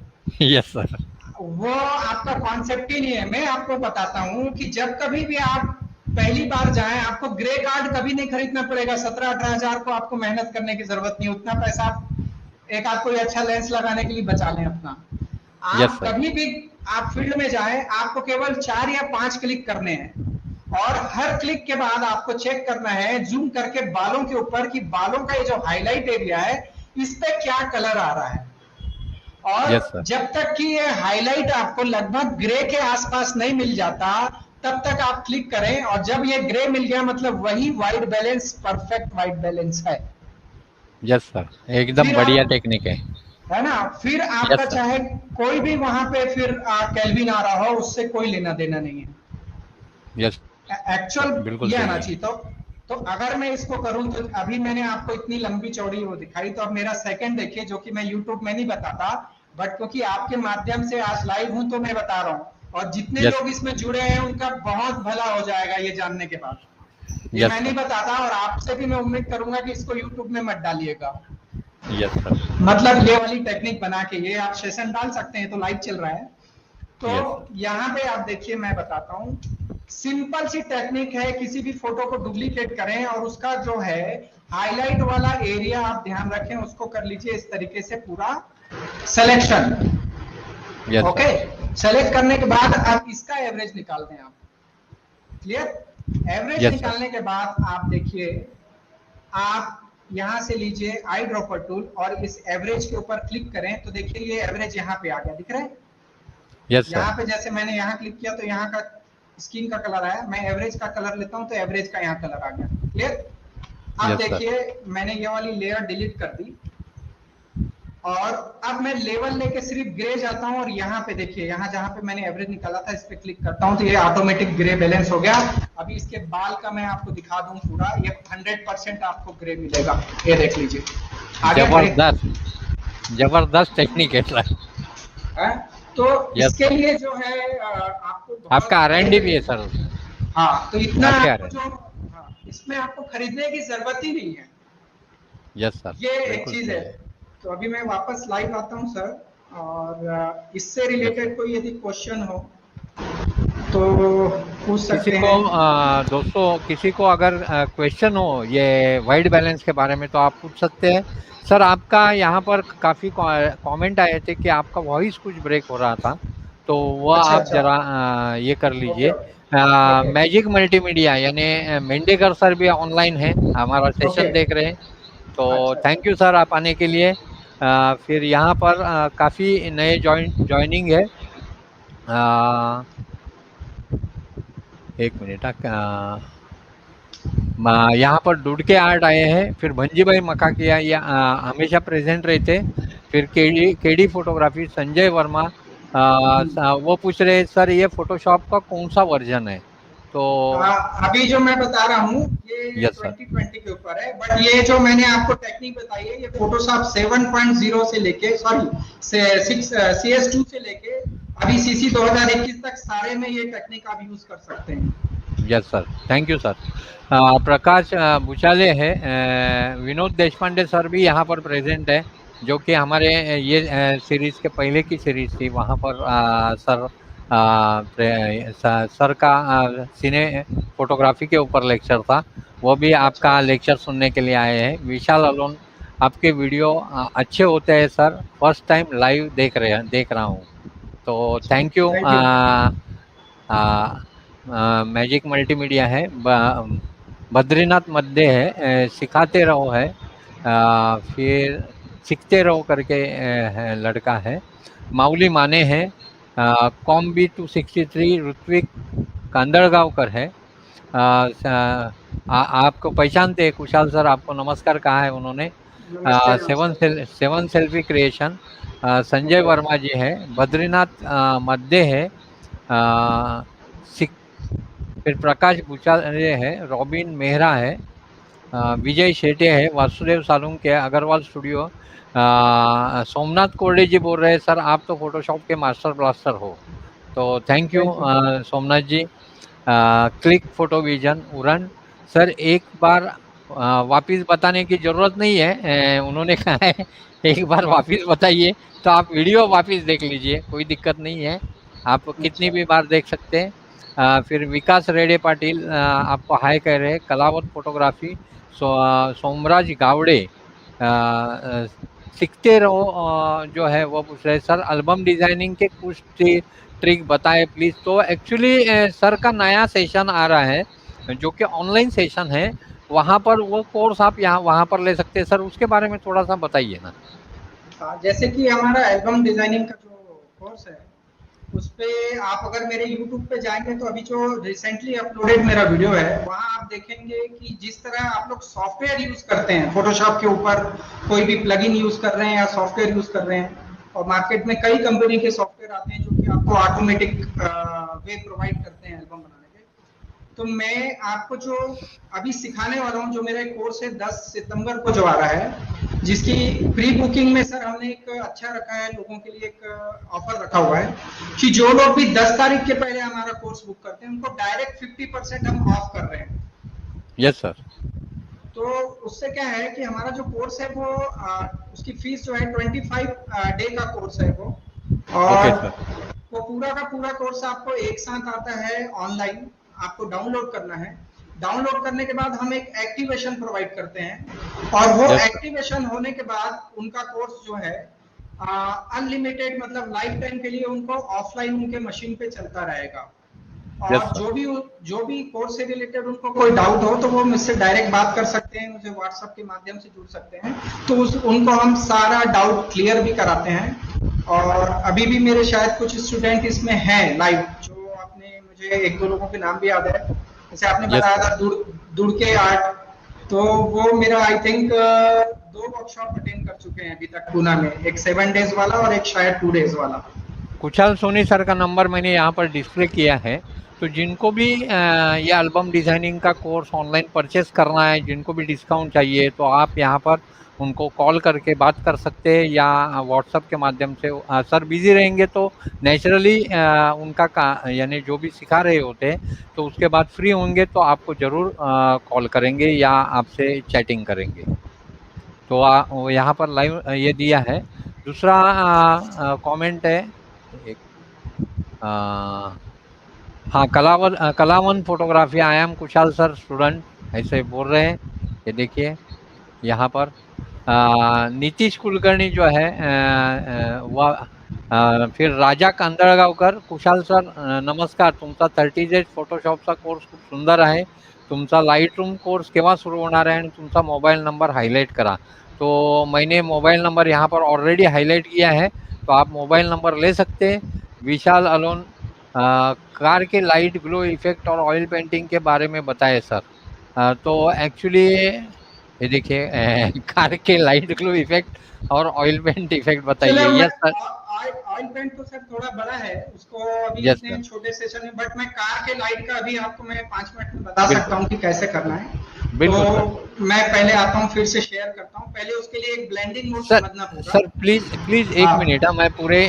यस सर,
वो आपका कॉन्सेप्ट ही नहीं है। मैं आपको बताता हूँ कि जब कभी भी आप पहली बार जाएं, आपको ग्रे कार्ड कभी नहीं खरीदना पड़ेगा। 17-18 हजार को आपको मेहनत करने की जरूरत नहीं, उतना पैसा एक आध कोई अच्छा लेंस लगाने के लिए बचा लें अपना। आप कभी भी आप फील्ड में जाएं, आपको केवल 4 या 5 क्लिक करने हैं और हर क्लिक के बाद आपको चेक करना है जूम करके बालों के ऊपर कि बालों का ये जो हाईलाइट एरिया है इस पे क्या कलर आ रहा है।
यस
और
सर।
जब तक कि ये हाईलाइट आपको लगभग ग्रे के आसपास नहीं मिल जाता तब तक आप क्लिक करें, और जब ये ग्रे मिल गया मतलब वही white balance, perfect white balance है।
यस सर, एकदम
फिर
बढ़िया
आप,
टेक्निक है।
है ना, फिर आपका
यस सर।
चाहे कोई भी वहां पे फिर केल्विन आ रहा हो उससे कोई लेना देना नहीं है।
यस
एक्चुअल
सर, बिल्कुल
ये
सही
आना
है।
चाहिए। तो अगर मैं इसको करूं तो अभी मैंने आपको इतनी लंबी चौड़ी वो दिखाई, तो अब मेरा सेकंड देखिए जो कि मैं यूट्यूब में नहीं बताता, बट क्योंकि आपके माध्यम से आज लाइव हूं तो मैं बता रहा हूं, और जितने
यस
लोग इसमें जुड़े हैं उनका बहुत भला हो जाएगा ये जानने के बाद। ये
यस
मैं नहीं
सर।
बताता, और आपसे भी मैं उम्मीद करूंगा कि इसको यूट्यूब में मत डालिएगा।
Yes sir.
मतलब ये वाली टेक्निक बना के ये आप सेशन डाल सकते हैं, तो लाइव चल रहा है। तो
यस सर।
यहाँ पे आप देखिए मैं बताता हूँ, सिंपल सी टेक्निक है, किसी भी फोटो को डुप्लीकेट करें और उसका जो है हाईलाइट वाला एरिया आप ध्यान रखें उसको कर लीजिए इस तरीके से पूरा selection.
Yes
okay,
sir.
Select करने के बाद अब इसका एवरेज निकाल दें आप। क्लियर? Average
yes sir.
निकालने के बाद आप देखिए, आप यहां से लीजिए आई ड्रॉपर टूल और इस एवरेज के ऊपर क्लिक करें तो देखिए ये एवरेज यहाँ पे आ गया, दिख रहा है?
Yes sir.
यहाँ पे जैसे मैंने यहाँ क्लिक किया तो यहाँ का स्किन का कलर आया, मैं एवरेज का कलर लेता हूँ तो एवरेज का यहाँ कलर आ गया। क्लियर? अब
यस सर।
देखिए मैंने ये वाली लेयर डिलीट कर दी और अब मैं लेवल लेके सिर्फ ग्रे जाता हूँ और यहाँ पे देखिए, यहाँ जहाँ पे मैंने एवरेज निकाला था इस पे क्लिक करता हूँ तो ये ऑटोमेटिक ग्रे बैलेंस हो गया। अभी इसके बाल का मैं आपको दिखा दूं पूरा, ये 100% आपको ग्रे मिलेगा, ये देख लीजिए। आगे
जबरदस्त, जबरदस्त टेक्निक है सर।
है? तो
यस
इसके
सर।
लिए जो है आपको
आपका
बहुत
R&D भी है सर।
हाँ, तो इतना
आपके
आपको
R&D।
जो, हाँ, इसमें आपको खरीदने की जरूरत ही नहीं है।
यस सर,
ये एक
बिल्कुल
चीज
सही
है।
है।
तो अभी मैं वापस लाइव आता हूँ सर, और इससे
यस सर।
रिलेटेड कोई यदि क्वेश्चन हो तो पूछ
किसी
सकते
को
हैं।
दोस्तों किसी को अगर क्वेश्चन हो ये वाइट बैलेंस के बारे में तो आप पूछ सकते हैं। सर आपका यहाँ पर काफ़ी कमेंट आए थे कि आपका वॉइस कुछ ब्रेक हो रहा था, तो वह
अच्छा
आप
अच्छा,
जरा ये कर
ओके
लीजिए।
ओके
मैजिक मल्टीमीडिया यानी मेंडेकर सर भी ऑनलाइन है, हमारा
ओके,
सेशन देख रहे हैं। तो
अच्छा अच्छा,
थैंक यू सर आप आने के लिए। फिर यहाँ पर काफ़ी नए ज्वाइनिंग है। एक मिनट, यहाँ पर डुडके आर्ट आए हैं, फिर भंजी भाई मकाकिया या हमेशा प्रेजेंट रहते। फिर केडी फोटोग्राफी संजय वर्मा, वो पूछ रहे हैं सर ये फोटोशॉप का कौन सा वर्जन है, तो
अभी जो मैं बता रहा हूँ ये
यस सर।
2020 के ऊपर है, बट ये जो मैंने आपको टेक्निक बताई है ये फोटोशॉप 7.0 से लेके, सॉरी 6 CS2 से लेके अभी CC 2021 तक सारे में ये टेक्निक आप यूज कर सकते हैं।
Yes sir, thank you sir. Prakash Bhuchale है, विनोद देशपांडे सर भी यहाँ पर प्रेजेंट है, जो कि हमारे ये सीरीज के पहले की सीरीज थी, वहाँ पर सर का सिने फोटोग्राफी के ऊपर लेक्चर था, वो भी
अच्छा
आपका
अच्छा,
लेक्चर सुनने के लिए आए हैं। विशाल अलोन, आपके वीडियो अच्छे होते हैं सर, फर्स्ट टाइम लाइव देख रहा हूँ, तो thank you.
Thank you.
Magic multimedia है, बद्रीनाथ मध्य है, सिखाते रहो है, फिर सीखते रहो करके है, लड़का है। माउली माने है, कॉम्बी 263 ऋत्विक कांदड़गांवकर है। आपको पहचानते हैं कुशाल सर, आपको नमस्कार कहा है उन्होंने।
नमस्ते नमस्ते।
Seven selfie creation, Sanjay
okay,
Verma ji है, बद्रीनाथ मध्य है, फिर प्रकाश भूचाले है, रॉबिन मेहरा है, विजय शेटे है, वासुदेव सालुंके है, अग्रवाल स्टूडियो। सोमनाथ कोरडे जी बोल रहे हैं सर आप तो फोटोशॉप के मास्टर ब्लास्टर हो, तो thank you
thank you.
Somnath ji. Click photo vision उड़न सर, एक बार वापिस बताने की ज़रूरत नहीं है, उन्होंने कहा है एक बार वापिस बताइए, तो आप वीडियो वापिस देख लीजिए, कोई दिक्कत नहीं है, आप कितनी
अच्छा
भी बार देख सकते हैं। फिर विकास रेडे पाटिल आपको हाय कह रहे हैं। कलावत फोटोग्राफी, सोमराज गावड़े, सीखते रहो जो है वो पूछ रहे सर एल्बम डिजाइनिंग के कुछ ट्रिक बताएं प्लीज। तो एक्चुअली सर का नया सेशन आ रहा है जो कि ऑनलाइन सेशन है, वहां पर वो कोर्स आप यहाँ वहां पर ले सकते हैं सर, उसके बारे में थोड़ा सा बताइए ना।
जैसे कि हमारा एल्बम डिजाइनिंग का जो कोर्स है, उस पे आप अगर मेरे YouTube पे जाएंगे तो अभी जो रिसेंटली अपलोडेड मेरा वीडियो है, वहाँ आप देखेंगे कि जिस तरह आप लोग सॉफ्टवेयर यूज करते हैं फोटोशॉप के ऊपर, कोई भी प्लगइन यूज कर रहे हैं या सॉफ्टवेयर यूज कर रहे हैं, और मार्केट में कई कंपनी के सॉफ्टवेयर आते हैं जो कि आपको ऑटोमेटिक वे प्रोवाइड करते हैं एल्बम बनाने के। तो मैं आपको जो अभी सिखाने वाला हूँ, जो मेरा एक कोर्स है 10 सितंबर को जो आ रहा है, जिसकी प्री बुकिंग में सर हमने एक अच्छा रखा है, लोगों के लिए एक ऑफर रखा हुआ है कि जो लोग भी 10 तारीख के पहले हमारा कोर्स बुक करते हैं उनको डायरेक्ट 50% हम ऑफ कर रहे हैं।
Yes sir.
तो उससे क्या है कि हमारा जो कोर्स है वो उसकी फीस जो है 25 डे का कोर्स है वो, और वो पूरा का पूरा कोर्स आपको एक साथ आता है ऑनलाइन, आपको डाउनलोड करना है। डाउनलोड करने के बाद हम एक एक्टिवेशन प्रोवाइड करते हैं, और वो एक्टिवेशन होने के बाद उनका कोर्स जो है अनलिमिटेड, मतलब लाइफ टाइम के लिए उनको ऑफलाइन उनके मशीन पे चलता रहेगा। और जो भी कोर्स से रिलेटेड उनको कोई डाउट हो तो वो मुझसे डायरेक्ट बात कर सकते हैं, मुझे व्हाट्सएप के माध्यम से जुड़ सकते हैं, तो उनको हम सारा डाउट क्लियर भी कराते हैं। और अभी भी मेरे शायद कुछ स्टूडेंट इसमें हैं लाइव, जो आपने मुझे एक दो लोगों के नाम भी याद है, जैसे आपने बताया था दुड़ के आर्ट, तो वो मेरा आई थिंक 2 वर्कशॉप अटेंड कर चुके हैं अभी तक पूना में, एक 7 डेज वाला और एक शायद 2 डेज वाला।
कुशाल सोनी सर का नंबर मैंने यहाँ पर डिस्प्ले किया है, तो जिनको भी ये एल्बम डिजाइनिंग का कोर्स ऑनलाइन परचेस करना है, जिनको भी डिस्काउंट चाहिए, तो आप यहाँ पर उनको कॉल करके बात कर सकते हैं या व्हाट्सएप के माध्यम से। सर बिजी रहेंगे तो नेचुरली उनका यानी जो भी सिखा रहे होते हैं तो उसके बाद फ्री होंगे तो आपको ज़रूर कॉल करेंगे या आपसे चैटिंग करेंगे। तो यहाँ पर लाइव ये दिया है। दूसरा कमेंट है एक, हाँ, Kalavan photography, I am Kushal sir student, ऐसे बोल रहे हैं। ये देखिए यहाँ पर नीतीश कुलकर्णी जो है वह फिर राजा कांदळगावकर, कुशाल सर नमस्कार, तुमचा 30 डेज फोटोशॉपचा कोर्स खूप सुंदर आहे, तुमचा लाईटरूम कोर्स केव्हा सुरू होणार आहे आणि तुमचा मोबाईल नंबर हाईलाइट करा। तो मैंने मोबाइल नंबर यहाँ पर ऑलरेडी हाईलाइट किया है, तो आप मोबाइल नंबर ले सकते हैं। विशाल अलोन, कार के लाइट ग्लो इफेक्ट और ऑयल पेंटिंग के बारे में बताएं सर। तो एक्चुअली ये देखिए कार के लाइट ग्लो इफेक्ट और ऑयल पेंट इफेक्ट बताइए। Yes sir.
ऑयल पेंट तो सर थोड़ा बड़ा है, उसको अभी इतने छोटे सेशन में, बट मैं कार के लाइट का अभी आपको मैं 5 मिनट में बता सकता हूँ कि कैसे करना है। तो मैं पहले आता हूँ, फिर से शेयर करता हूँ, पहले उसके लिए एक ब्लेंडिंग मोड समझना होगा।
सर प्लीज एक मिनट, मैं पूरे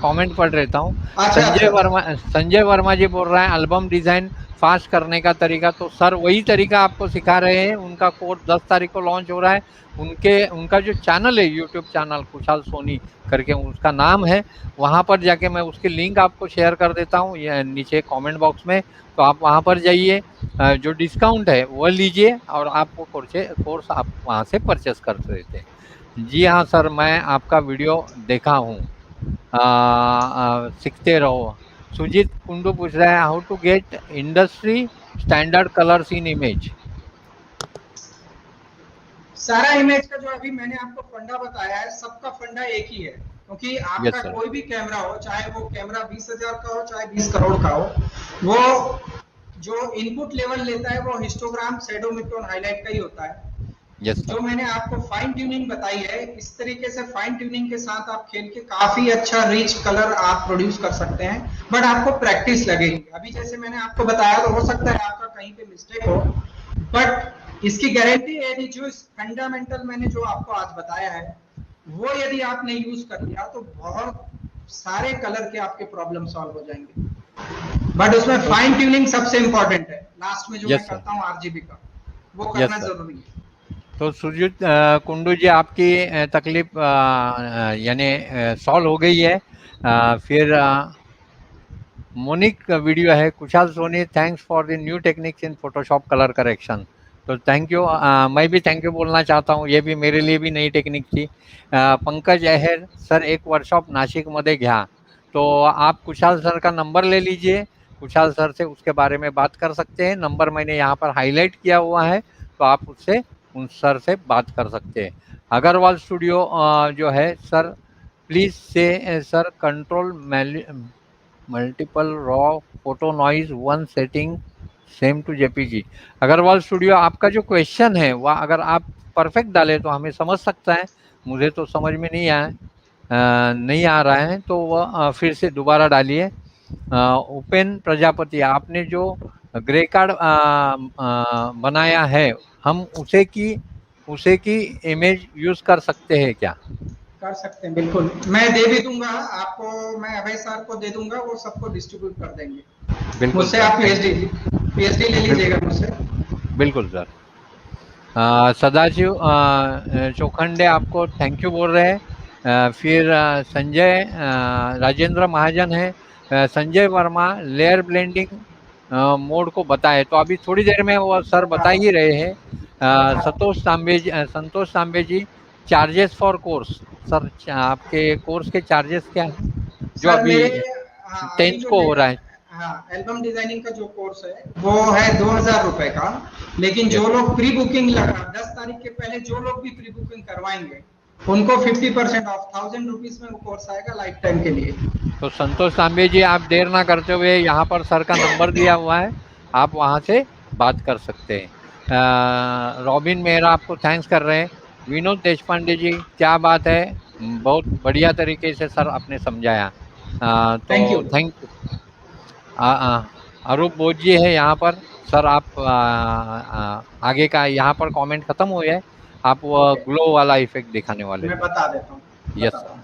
कमेंट पढ़ रहता हूँ। संजय वर्मा जी बोल रहा है एल्बम डिजाइन फास्ट करने का तरीका, तो सर वही तरीका आपको सिखा रहे हैं। उनका कोर्स 10 तारीख को लॉन्च हो रहा है। उनका जो चैनल है, यूट्यूब चैनल कुशाल सोनी करके उसका नाम है, वहाँ पर जाके मैं उसकी लिंक आपको शेयर कर देता हूँ नीचे कमेंट बॉक्स में, तो आप वहाँ पर जाइए, जो डिस्काउंट है वो लीजिए और आपको कोर्स आप वहाँ से परचेस कर देते हैं। जी हाँ सर, मैं आपका वीडियो देखा हूँ, सीखते रहो। सुजीत कुंडू पूछ रहा है how to get industry standard colours in image.
सारा इमेज का जो अभी मैंने आपको फंडा बताया है, सबका फंडा एक ही है, क्योंकि आपका कोई भी कैमरा हो, चाहे वो कैमरा 20,000 का हो चाहे 20 करोड़ का हो, वो जो इनपुट लेवल लेता है वो हिस्टोग्राम, शैडो, मिडटोन, हाईलाइट का ही होता है। जो मैंने आपको फाइन ट्यूनिंग बताई है, इस तरीके से फाइन ट्यूनिंग के साथ आप खेल के काफी अच्छा रिच कलर आप प्रोड्यूस कर सकते हैं, बट आपको प्रैक्टिस लगेगी। अभी जैसे मैंने आपको बताया, तो हो सकता है आपका कहीं पे मिस्टेक हो, बट इसकी गारंटी है कि जो फंडामेंटल मैंने जो आपको आज बताया है, वो यदि आपने यूज कर लिया तो बहुत सारे कलर के आपके प्रॉब्लम सॉल्व हो जाएंगे। बट उसमें फाइन ट्यूनिंग सबसे इंपॉर्टेंट है। लास्ट में जो मैं करता हूँ आरजीबी का, वो करना जरूरी है।
तो सुजीत कुंडू जी, आपकी तकलीफ यानी सॉल्व हो गई है। फिर मोनिक वीडियो है, Kushal Soni thanks for the new techniques in Photoshop colour correction. तो थैंक यू, मैं भी थैंक यू बोलना चाहता हूँ, ये भी मेरे लिए भी नई टेक्निक थी। पंकज अहेर सर, एक वर्कशॉप नाशिकमध्ये घ्या तो आप कुशाल सर का नंबर ले लीजिए, कुशाल सर से उसके बारे में बात कर सकते हैं। नंबर मैंने यहाँ पर हाईलाइट किया हुआ है, तो आप उससे उन सर से बात कर सकते हैं। अग्रवाल स्टूडियो जो है सर, प्लीज से sir control multiple raw photo noise one setting same to JPG. Agarwal studio, आपका जो क्वेश्चन है वह अगर आप परफेक्ट डालें तो हमें समझ सकता है, मुझे तो समझ में नहीं आया, नहीं आ रहा है, तो वह फिर से दोबारा डालिए। उपेन प्रजापति, आपने जो ग्रे कार्ड बनाया है, हम उसे की इमेज यूज कर सकते हैं क्या?
कर सकते हैं, बिल्कुल। मैं दे भी दूंगा आपको, मैं अभय सर को दे दूंगा, वो सबको डिस्ट्रीब्यूट कर देंगे।
बिल्कुल
मुझसे
सर,
आप पीएचडी ले लीजिएगा मुझसे।
बिल्कुल सर। सदाशिव चौखंडे आपको थैंक यू बोल रहे हैं। फिर संजय राजेंद्र महाजन है। Sanjay Verma layer blending mode को बताए, तो अभी थोड़ी देर में वो सर बता ही रहे हैं। संतोष तांबे जी, चार्जेस फॉर कोर्स सर, आपके कोर्स के चार्जेस क्या है जो
सर
अभी
मेरे, हाँ, अभी
10th
जो
को हो रहा है?
हाँ, एल्बम डिजाइनिंग का जो कोर्स है वो है 2000 रुपए का। लेकिन जो लोग प्री बुकिंग लगा 10 तारीख के पहले, जो लोग भी प्री बुकिंग करवाएंगे उनको 50% ऑफ, 1000 रुपीज में वो कोर्स आएगा लाइफ टाइम के लिए।
तो संतोष तांबे जी, आप देर ना करते हुए, यहाँ पर सर का नंबर दिया हुआ है, आप वहाँ से बात कर सकते हैं। रॉबिन मेहरा आपको थैंक्स कर रहे हैं। विनोद देशपांडे जी, क्या बात है, बहुत बढ़िया तरीके से सर आपने समझाया,
थैंक यू।
तो थैंक यू। अरूप बोध जी है यहाँ पर। सर आप आगे का यहाँ पर कमेंट खत्म हो गया है, आप वो
ओके,
ग्लो वाला इफेक्ट दिखाने वाले
मैं
थे।
बता देता हूँ,
यस
बताता
सर।
हूँ।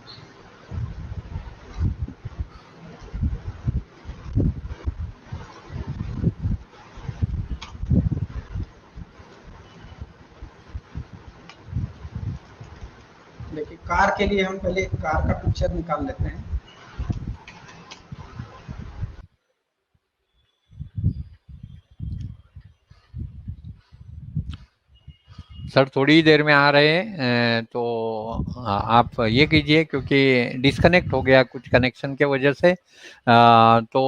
देखिए, कार के लिए हम पहले कार का पिक्चर निकाल लेते हैं।
सर थोड़ी ही देर में आ रहे हैं, तो आप ये कीजिए, क्योंकि डिस्कनेक्ट हो गया कुछ कनेक्शन के वजह से, तो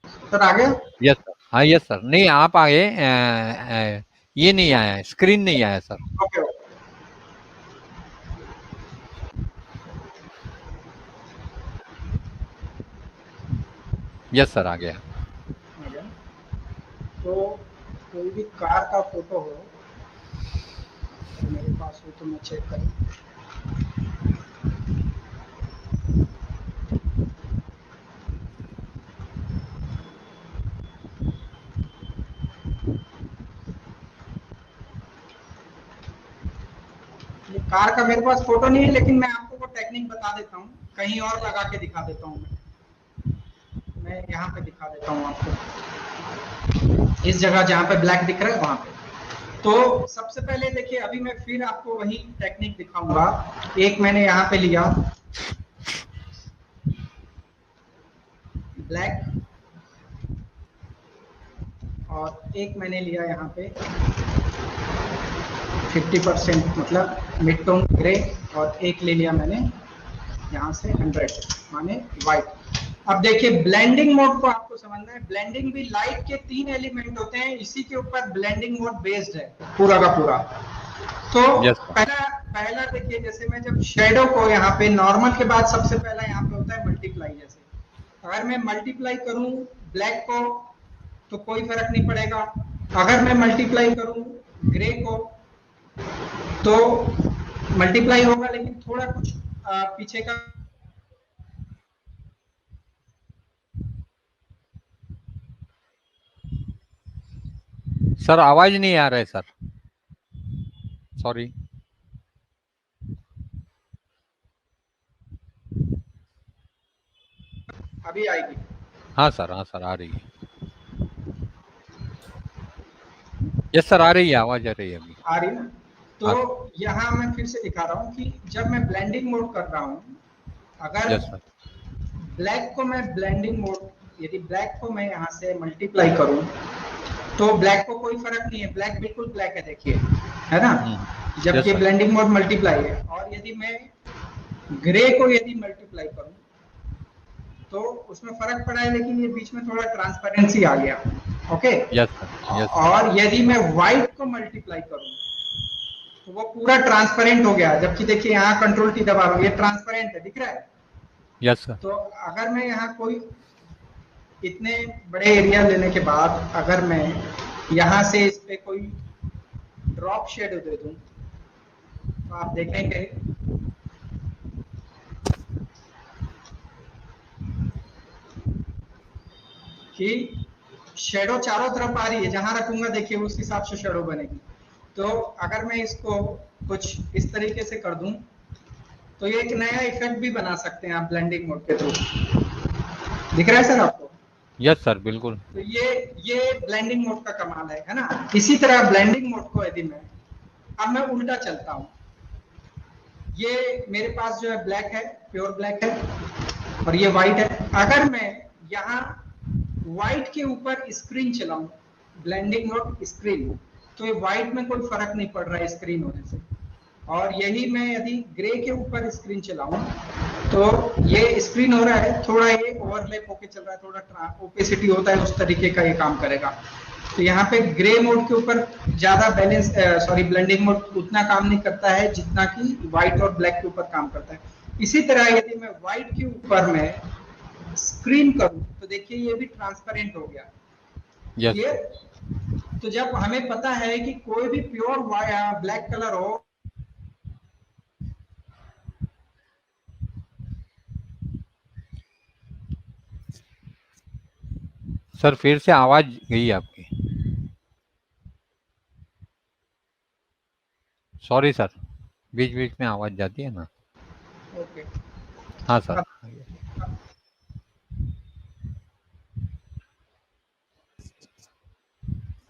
सर आ गया?
Yes sir. हाँ यस सर, नहीं आप आए, ये नहीं आया है, स्क्रीन नहीं आया sir.
Okay okay.
Yes sir, आ गया।
आ गया। तो कोई भी कार का फोटो हो, मेरे पास हो तो मैं चेक करूँ। ये कार का मेरे पास फोटो नहीं है, लेकिन मैं आपको वो टेक्निक बता देता हूँ, कहीं और लगा के दिखा देता हूँ। मैं यहाँ पे दिखा देता हूँ आपको, इस जगह जहाँ पे ब्लैक दिख रहा है वहां पे। तो सबसे पहले देखिए, अभी मैं फिर आपको वही टेक्निक दिखाऊंगा। एक मैंने यहाँ पे लिया ब्लैक, और एक मैंने लिया यहाँ पे 50% मतलब मिड टोन ग्रे, और एक ले लिया मैंने यहाँ से 100 माने व्हाइट। अब देखिए, ब्लेंडिंग मोड को आपको समझना है। ब्लेंडिंग भी लाइट के 3 एलिमेंट होते हैं, इसी के ऊपर ब्लेंडिंग मोड बेस्ड है पूरा का पूरा। तो
यस
पहला देखिए, जैसे मैं जब शेडो को यहाँ पे नॉर्मल के बाद सबसे पहला यहाँ पे होता है मल्टीप्लाई। जैसे अगर मैं मल्टीप्लाई करूं ब्लैक को तो कोई फर्क नहीं पड़ेगा, अगर मैं मल्टीप्लाई करूं ग्रे को तो मल्टीप्लाई होगा, लेकिन थोड़ा कुछ पीछे का।
सर, आवाज नहीं आ रहा है सर, सॉरी।
अभी आएगी?
हाँ सर, हाँ सर, आ रही है। यस सर, आ रही है, आवाज आ रही है अभी।
आ रही ना? तो यहाँ मैं फिर से दिखा रहा हूँ कि जब मैं ब्लेंडिंग मोड कर रहा हूँ, अगर
यस सर।
ब्लैक को मैं ब्लेंडिंग मोड, यदि ब्लैक को मैं यहाँ से मल्टीप्लाई करूँ तो ब्लैक को कोई फर्क नहीं है, ब्लैक बिल्कुल ब्लैक है, देखिए, है ना, जबकि ब्लेंडिंग मोड मल्टीप्लाई है। और यदि मैं ग्रे को यदि मल्टीप्लाई करूं तो उसमें फर्क पड़ा है, लेकिन ये बीच में थोड़ा ट्रांसपेरेंसी आ गया। Okay,
yes sir, yes sir,
और यदि मैं व्हाइट को मल्टीप्लाई करूं तो वो पूरा ट्रांसपेरेंट हो गया, जबकि देखिए यहाँ कंट्रोल की दबा रहा हूं, ये ट्रांसपेरेंट है, दिख रहा है।
यस सर,
तो अगर मैं यहाँ कोई इतने बड़े एरिया लेने के बाद अगर मैं यहाँ से इस पे कोई ड्रॉप शेड दे दूं तो आप देखेंगे कि शेडो चारों तरफ आ रही है, जहां रखूंगा देखिए उस हिसाब से शेडो बनेगी। तो अगर मैं इसको कुछ इस तरीके से कर दूं तो ये एक नया इफेक्ट भी बना सकते हैं आप ब्लेंडिंग मोड के थ्रू। दिख रहा है सर आपको?
यस सर, बिल्कुल।
तो ये ब्लेंडिंग मोड का कमाल है ना। इसी तरह ब्लेंडिंग मोड को यदि मैं उल्टा चलता हूं, ये मेरे पास जो है ब्लैक है, प्योर ब्लैक है, और ये व्हाइट है। अगर मैं यहाँ व्हाइट के ऊपर स्क्रीन चलाऊं, ब्लेंडिंग मोड स्क्रीन, तो ये व्हाइट में कोई फर्क नहीं पड़ रहा है स्क्रीन होने से। और यही मैं यदि ग्रे के ऊपर स्क्रीन चलाऊं तो ये स्क्रीन हो रहा है, थोड़ा ये ओवरलैप होके चल रहा है, थोड़ा ओपेसिटी होता है, उस तरीके का ये काम करेगा। तो यहाँ पे ग्रे मोड के ऊपर ज्यादा ब्लेंडिंग मोड उतना काम नहीं करता है जितना कि व्हाइट और ब्लैक के ऊपर काम करता है। इसी तरह यदि मैं व्हाइट के ऊपर में स्क्रीन करूं तो देखिए ये भी ट्रांसपेरेंट हो गया।
यस
ये
सर,
तो जब हमें पता है कि कोई भी प्योर ब्लैक कलर हो,
सर फिर से आवाज गई आपकी। सॉरी सर, बीच बीच में आवाज जाती है ना।
ओके,
हाँ सर,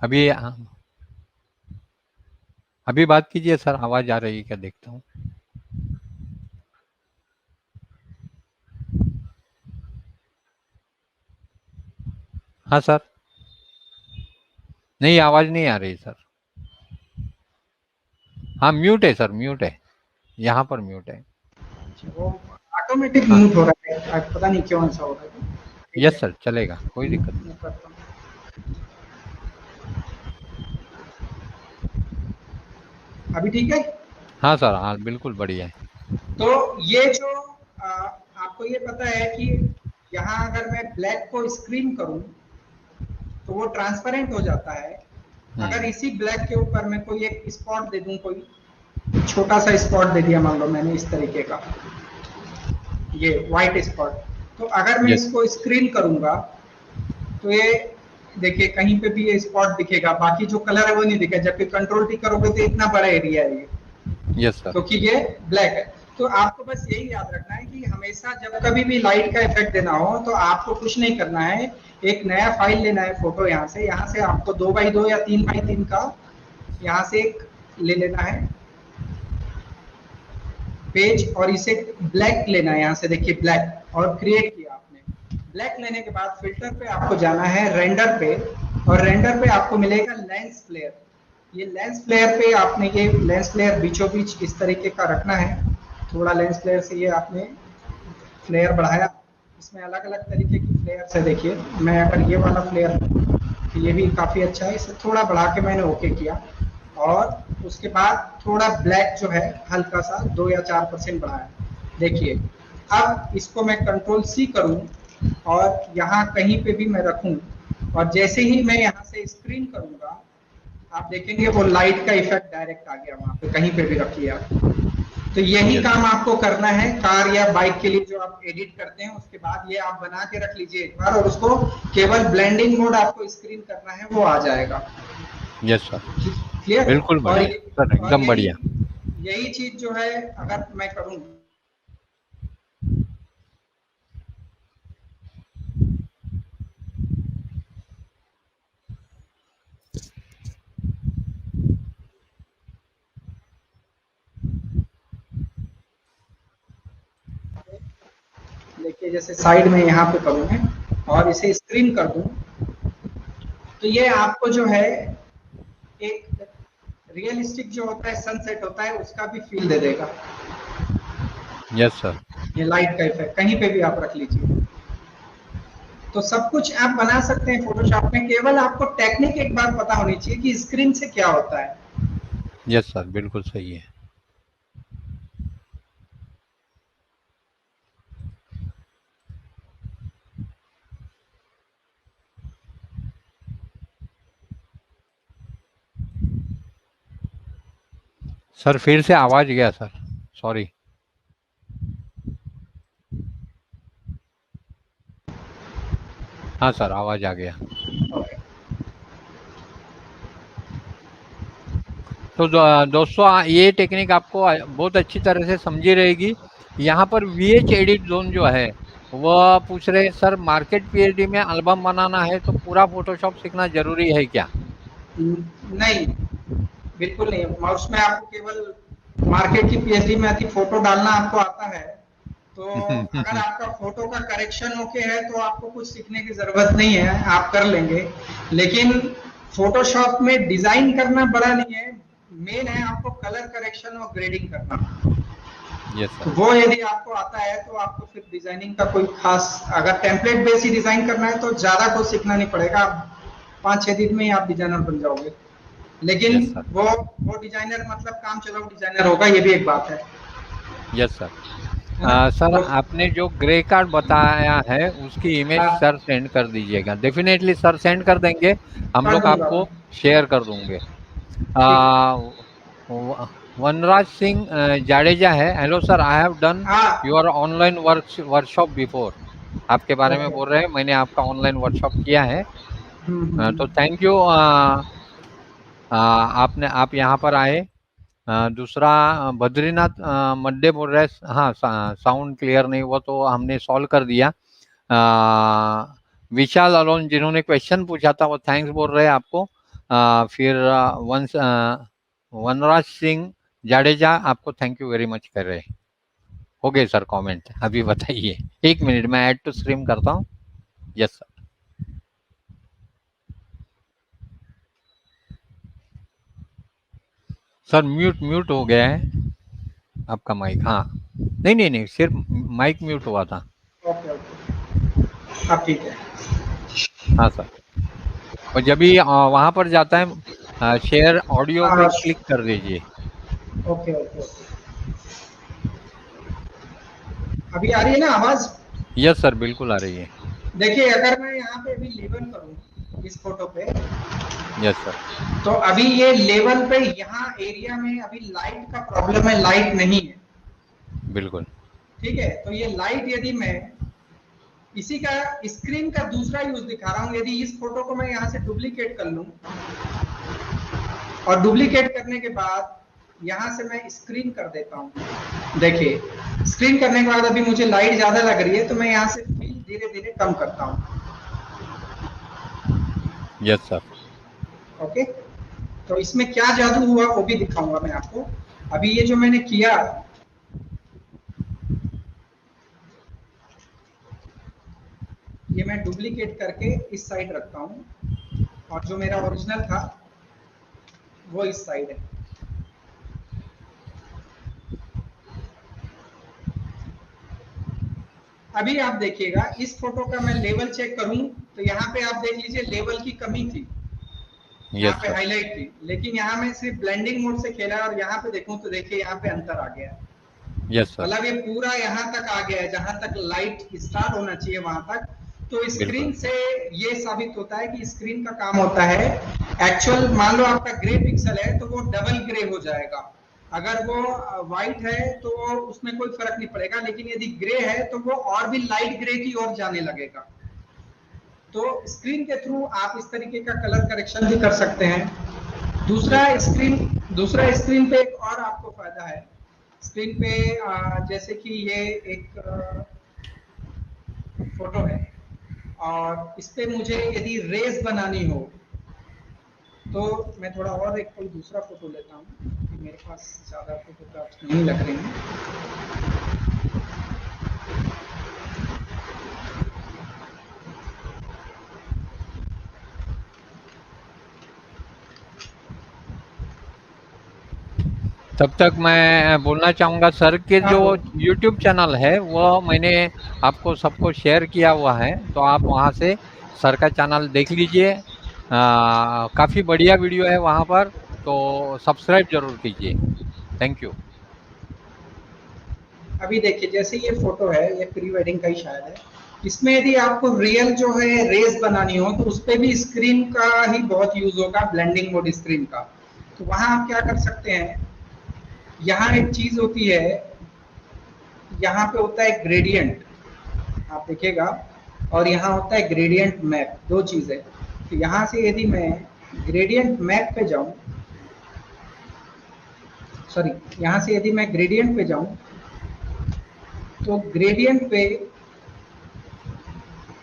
अभी अभी बात कीजिए सर, आवाज आ रही है क्या, देखता हूँ। हाँ सर, नहीं आवाज नहीं आ रही सर। हाँ म्यूट है सर, म्यूट है, यहाँ पर म्यूट है।
वो ऑटोमेटिक
हाँ
म्यूट हो रहा है, पता नहीं क्यों ऐसा हो रहा है। ठीक
यस
है,
सर, चलेगा, कोई दिक्कत नहीं।
मैं करता हूँ। अभी ठीक है?
हाँ सर, हाँ बिल्कुल बढ़िया है।
तो ये जो आपको ये पता है कि यहाँ अगर मैं ब्लैक को स्क्रीन करूं तो वो ट्रांसपेरेंट हो जाता है। अगर इसी ब्लैक के ऊपर मैं कोई एक स्पॉट दे दूं, कोई छोटा सा स्पॉट दे दिया, मान लो मैंने इस तरीके का, ये व्हाइट स्पॉट, तो अगर मैं
यस
इसको स्क्रीन करूंगा तो ये देखिए कहीं पे भी ये स्पॉट दिखेगा, बाकी जो कलर है वो नहीं दिखेगा, जबकि कंट्रोल टी करोगे तो इतना बड़ा एरिया है ये,
यस सर,
क्योंकि ये ब्लैक है। तो आपको बस यही याद रखना है कि हमेशा जब कभी भी लाइट का इफेक्ट देना हो तो आपको कुछ नहीं करना है, एक नया फाइल लेना है फोटो, यहाँ से आपको 2x2 या 3x3 का यहाँ से एक ले लेना है पेज, और इसे ब्लैक लेना है, यहाँ से देखिए ब्लैक, और क्रिएट किया आपने। ब्लैक लेने के बाद फिल्टर पे आपको जाना है, रेंडर पे, और रेंडर पे आपको मिलेगा लेंस फ्लेयर। ये लेंस फ्लेयर पे आपने ये लेंस फ्लेयर बीचों बीच इस तरीके का रखना है। थोड़ा लेंस फ्लेयर से ये आपने फ्लेयर बढ़ाया, इसमें अलग अलग तरीके की फ्लेयर है। देखिए मैं अगर ये वाला फ्लेयर, ये भी काफी अच्छा है, इसे थोड़ा बढ़ा के मैंने ओके किया, और उसके बाद थोड़ा ब्लैक जो है हल्का सा 2 या 4% बढ़ाया। देखिए अब इसको मैं कंट्रोल सी करूं और यहाँ कहीं पे भी मैं रखूं, और जैसे ही मैं यहाँ से स्क्रीन करूंगा आप देखेंगे वो लाइट का इफेक्ट डायरेक्ट आ गया वहां पे, कहीं पे भी रखिए आप। तो यही काम आपको करना है कार या बाइक के लिए जो आप एडिट करते हैं, उसके बाद ये आप बना के रख लीजिए एक बार, और उसको केवल ब्लेंडिंग मोड आपको स्क्रीन करना है, वो आ जाएगा।
Yes sir,
clear?
बिल्कुल बढ़िया सर, एकदम बढ़िया।
यही चीज जो है अगर मैं करूं, देखिए जैसे साइड में यहाँ पे करूँ मैं और इसे स्क्रीन कर दूं, तो ये आपको जो है एक रियलिस्टिक जो होता है सनसेट होता है उसका भी फील दे देगा।
Yes sir.
ये लाइट का इफेक्ट कहीं पे भी आप रख लीजिए, तो सब कुछ आप बना सकते हैं फोटोशॉप में। केवल आपको टेक्निक एक बार पता होनी चाहिए कि स्क्रीन से क्या होता है।
यस सर, बिल्कुल सही है। सर फिर से आवाज गया सर, सॉरी। हाँ सर, आवाज आ गया। तो दोस्तों, ये टेक्निक आपको बहुत अच्छी तरह से समझी रहेगी। यहाँ पर वीएच एडिट जोन जो है, वह पूछ रहे सर, मार्केट पीएचडी में एल्बम बनाना है तो पूरा फोटोशॉप सीखना जरूरी है क्या?
नहीं, बिल्कुल नहीं। और उसमें आपको केवल मार्केट की पीएचडी में आती फोटो डालना आपको आता है, तो अगर आपका फोटो का करेक्शन ओके है तो आपको कुछ सीखने की जरूरत नहीं है, आप कर लेंगे। लेकिन फोटोशॉप में डिजाइन करना बड़ा नहीं है, मेन है आपको कलर करेक्शन और ग्रेडिंग करना।
यस
तो
सर।
वो यदि आपको आता है तो आपको फिर डिजाइनिंग का कोई खास, अगर टेम्पलेट बेस ही डिजाइन करना है तो ज्यादा कुछ सीखना नहीं पड़ेगा, आप 5-6 दिन में ही आप डिजाइनर बन जाओगे। लेकिन
यस सर।
वो डिजाइनर मतलब काम चलाऊ डिजाइनर होगा, ये भी एक बात
यस सर।
है ना?
सर,
वो
आपने जो ग्रे कार्ड बताया है उसकी इमेज
हाँ,
सर सेंड कर दीजिएगा। डेफिनेटली सर सेंड कर देंगे, हम
कर
लोग
दूंगा
आपको
मैं।
शेयर कर दूंगे।
ठीक है।
आ, व- वनराज सिंह जाडेजा है। Hello sir, I have done
हाँ।
Your online workshop before. आपके बारे में
ओके।
बोल रहे हैं, मैंने आपका ऑनलाइन वर्कशॉप किया है। तो
हम्म।
Thank you. आप यहाँ पर आए। दूसरा, बद्रीनाथ मड्डे बोल रहे हैं। हाँ, साउंड क्लियर नहीं हुआ तो हमने सॉल्व कर दिया। विशाल अलोन जिन्होंने क्वेश्चन पूछा था वो थैंक्स बोल रहे हैं आपको। फिर वंश वनराज सिंह जाडेजा आपको थैंक यू वेरी मच कर रहे हैं। हो गए सर कमेंट, अभी बताइए। एक मिनट में ऐड टू स्ट्रीम करता हूँ। Yes sir. Sir mute mute हो गया है आपका माइक। हाँ, नहीं नहीं नहीं, सिर्फ माइक म्यूट हुआ था।
ओके ओके, अब ठीक है।
हाँ सर। और जब भी वहाँ पर जाता है, शेयर ऑडियो पे
हाँ,
क्लिक कर दीजिए।
Okay okay okay. अभी आ रही है ना आवाज?
यस सर, बिल्कुल आ रही है।
देखिए, अगर मैं यहाँ पे अभी लेवल करूँ इस फोटो पे,
यस सर।
तो अभी ये लेवल पे यहाँ एरिया में अभी लाइट का प्रॉब्लम है, लाइट नहीं है।
बिल्कुल।
ठीक है, तो ये लाइट यदि मैं इसी का स्क्रीन का दूसरा यूज दिखा रहा हूँ, यदि इस फोटो को मैं यहाँ से डुप्लीकेट कर लूं, और डुप्लीकेट करने के बाद यहाँ से मैं स्क्रीन कर देता हूँ। देखिए, स्क्रीन करने के बाद अभी मुझे लाइट ज्यादा लग रही है, तो मैं यहाँ से फिल धीरे धीरे कम करता हूँ।
Yes sir.
ओके, तो इसमें क्या जादू हुआ वो भी दिखाऊंगा मैं आपको। अभी ये जो मैंने किया, ये मैं डुप्लीकेट करके इस साइड रखता हूँ, और जो मेरा ओरिजिनल था वो इस साइड है। अभी आप देखिएगा, इस फोटो का मैं लेवल चेक करूं तो यहाँ पे आप देख लीजिए लेवल की कमी थी, यहाँ
यस
पे
सर।
हाईलाइट थी, लेकिन यहाँ मैं सिर्फ ब्लेंडिंग मोड से खेला और यहाँ पे देखूं तो देखिए यहाँ पे अंतर आ गया है।
Yes sir.
मतलब ये पूरा यहाँ तक आ गया है, जहां तक लाइट स्टार्ट होना चाहिए वहां तक। तो
बिल्कुल।
स्क्रीन से ये साबित होता है कि स्क्रीन का काम होता है एक्चुअल। मान लो आपका ग्रे पिक्सल है तो वो डबल ग्रे हो जाएगा। अगर वो व्हाइट है तो उसमें कोई फर्क नहीं पड़ेगा, लेकिन यदि ग्रे है तो वो और भी लाइट ग्रे की ओर जाने लगेगा। तो स्क्रीन के थ्रू आप इस तरीके का कलर करेक्शन भी कर सकते हैं।
Yes sir.
दूसरा स्क्रीन पे एक और आपको फायदा है। स्क्रीन पे जैसे कि ये एक फोटो है, और इस पे मुझे यदि रेस बनानी हो तो मैं थोड़ा और एक कोई दूसरा फोटो लेता हूँ, क्योंकि मेरे पास ज्यादा फोटोग्राफ्स नहीं लग रही हैं।
तब तक मैं बोलना चाहूँगा सर के
हाँ
जो
बोलो।
यूट्यूब चैनल है वो मैंने आपको सबको शेयर किया हुआ है, तो आप वहाँ से सर का चैनल देख लीजिए। काफ़ी बढ़िया वीडियो है वहाँ पर, तो सब्सक्राइब ज़रूर कीजिए। Thank you.
अभी देखिए जैसे ये फोटो है, ये प्री वेडिंग का ही शायद है। इसमें यदि आपको रियल जो है रेस बनानी हो तो उस पे भी स्क्रीन का ही बहुत यूज होगा, ब्लेंडिंग मोड स्क्रीन का। तो वहां आप क्या कर सकते हैं, यहाँ एक चीज होती है, यहाँ पे होता है ग्रेडियंट, आप देखिएगा, और यहाँ होता है ग्रेडियंट मैप, दो चीज है। तो यहाँ से यदि मैं ग्रेडियंट मैप पे जाऊं, सॉरी, यहाँ से यदि मैं ग्रेडियंट पे जाऊं, तो ग्रेडियंट पे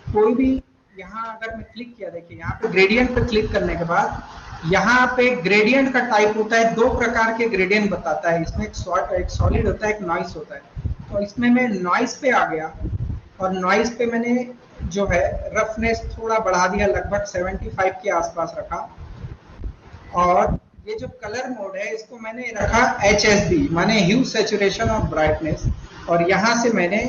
कोई भी, यहाँ अगर मैं क्लिक किया, देखिए यहाँ पे ग्रेडियंट पे क्लिक करने के बाद यहाँ पे ग्रेडियंट का टाइप होता है, दो प्रकार के ग्रेडियंट बताता है इसमें, एक सॉलिड होता है, एक नॉइस होता है। तो इसमें मैं नॉइस पे आ गया, और नॉइस पे मैंने जो है रफनेस थोड़ा बढ़ा दिया, लगभग 75 के आसपास रखा। और ये जो कलर मोड है इसको मैंने रखा HSB, माने ह्यू सैचुरेशन ऑफ ब्राइटनेस। और यहाँ से मैंने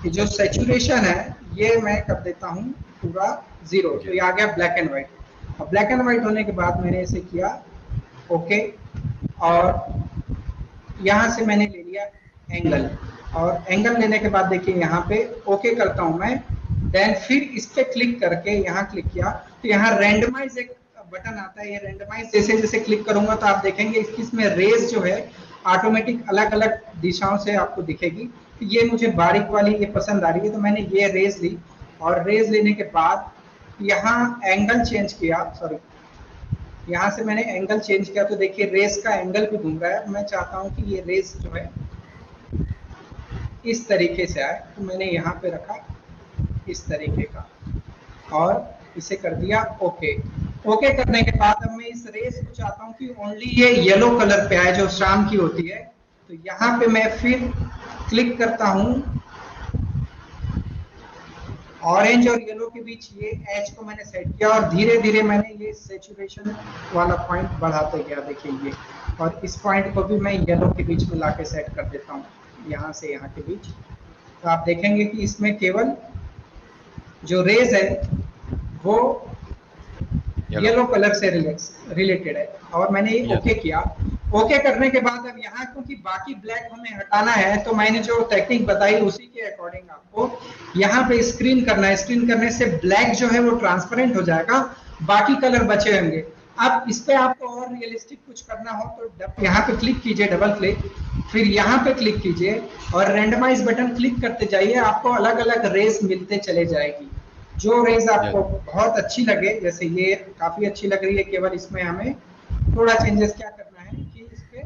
जो सैचुरेशन है ये मैं कर देता हूँ पूरा 0, तो ये आ गया ब्लैक एंड व्हाइट। और ब्लैक एंड व्हाइट होने के बाद मैंने इसे किया ओके, और यहाँ से मैंने ले लिया एंगल, और एंगल लेने के बाद देखिए यहाँ पे ओके करता हूँ मैं। देन फिर इस पे क्लिक करके यहाँ क्लिक किया, तो यहाँ रैंडमाइज एक बटन आता है, ये रैंडमाइज जैसे जैसे क्लिक करूंगा तो आप देखेंगे इसमें रेज जो है ऑटोमेटिक अलग अलग दिशाओं से आपको दिखेगी। तो ये मुझे बारीक वाली ये पसंद आ रही है, तो मैंने ये रेज ली, और रेज लेने के बाद यहाँ एंगल चेंज किया, सॉरी, यहाँ से मैंने एंगल चेंज किया, तो देखिए रेस का एंगल भी घूम रहा है। मैं चाहता हूँ कि ये रेस जो है इस तरीके से आए, तो मैंने यहाँ पे रखा इस तरीके का, और इसे कर दिया ओके। ओके करने के बाद अब मैं इस रेस को चाहता हूँ कि ओनली ये येलो कलर पे आए जो शाम की होती है। तो यहाँ पे मैं फिर क्लिक करता हूँ, ऑरेंज और येलो के बीच ये एच को मैंने सेट किया, और धीरे धीरे मैंने ये सैचुरेशन वाला पॉइंट बढ़ाते गया, देखिए ये। और इस पॉइंट को भी मैं येलो के बीच में लाके सेट कर देता हूँ, यहाँ से यहाँ के बीच। तो आप देखेंगे कि इसमें केवल जो रेज है वो येलो कलर से रिलेटेड है। और मैंने ओके किया। ओके करने के बाद अब यहाँ क्योंकि बाकी ब्लैक हमें हटाना है, तो मैंने जो टेक्निक बताई उसी के अकॉर्डिंग आपको यहाँ पे स्क्रीन करना है। स्क्रीन करने से ब्लैक जो है वो ट्रांसपेरेंट हो जाएगा, बाकी कलर बचे होंगे। अब इस पे आपको और रियलिस्टिक कुछ करना हो तो यहाँ पे क्लिक कीजिए, डबल क्लिक, फिर यहाँ पे क्लिक कीजिए और रैंडमाइज बटन क्लिक करते जाइए, आपको अलग अलग रेस मिलते चले जाएगी। जो रेस आपको बहुत अच्छी लगे, जैसे ये काफी अच्छी लग रही है, केवल इसमें हमें थोड़ा चेंजेस क्या करना है कि इस पे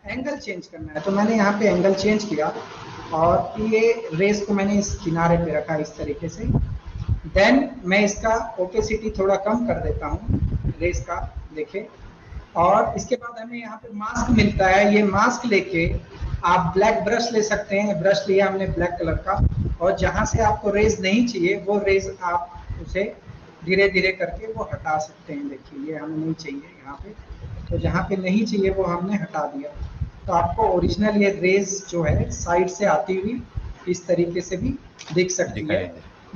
एंगल चेंज करना है। तो मैंने यहाँ पे एंगल चेंज किया, और ये रेस को मैंने इस किनारे पे रखा इस तरीके से। देन मैं इसका ओपेसिटी थोड़ा कम कर देता हूँ रेस का, देखे। और इसके बाद हमें यहाँ पे मास्क मिलता है, ये मास्क लेके आप ब्लैक ब्रश ले सकते हैं। ब्रश लिया हमने ब्लैक कलर का, और जहां से आपको रेज नहीं चाहिए वो रेज आप उसे धीरे धीरे करके वो हटा सकते हैं। देखिए ये हमें नहीं चाहिए यहाँ पे, तो जहाँ पे नहीं चाहिए वो हमने हटा दिया। तो आपको ओरिजिनल ये रेज जो है साइड से आती हुई इस तरीके से भी दिख सकती है।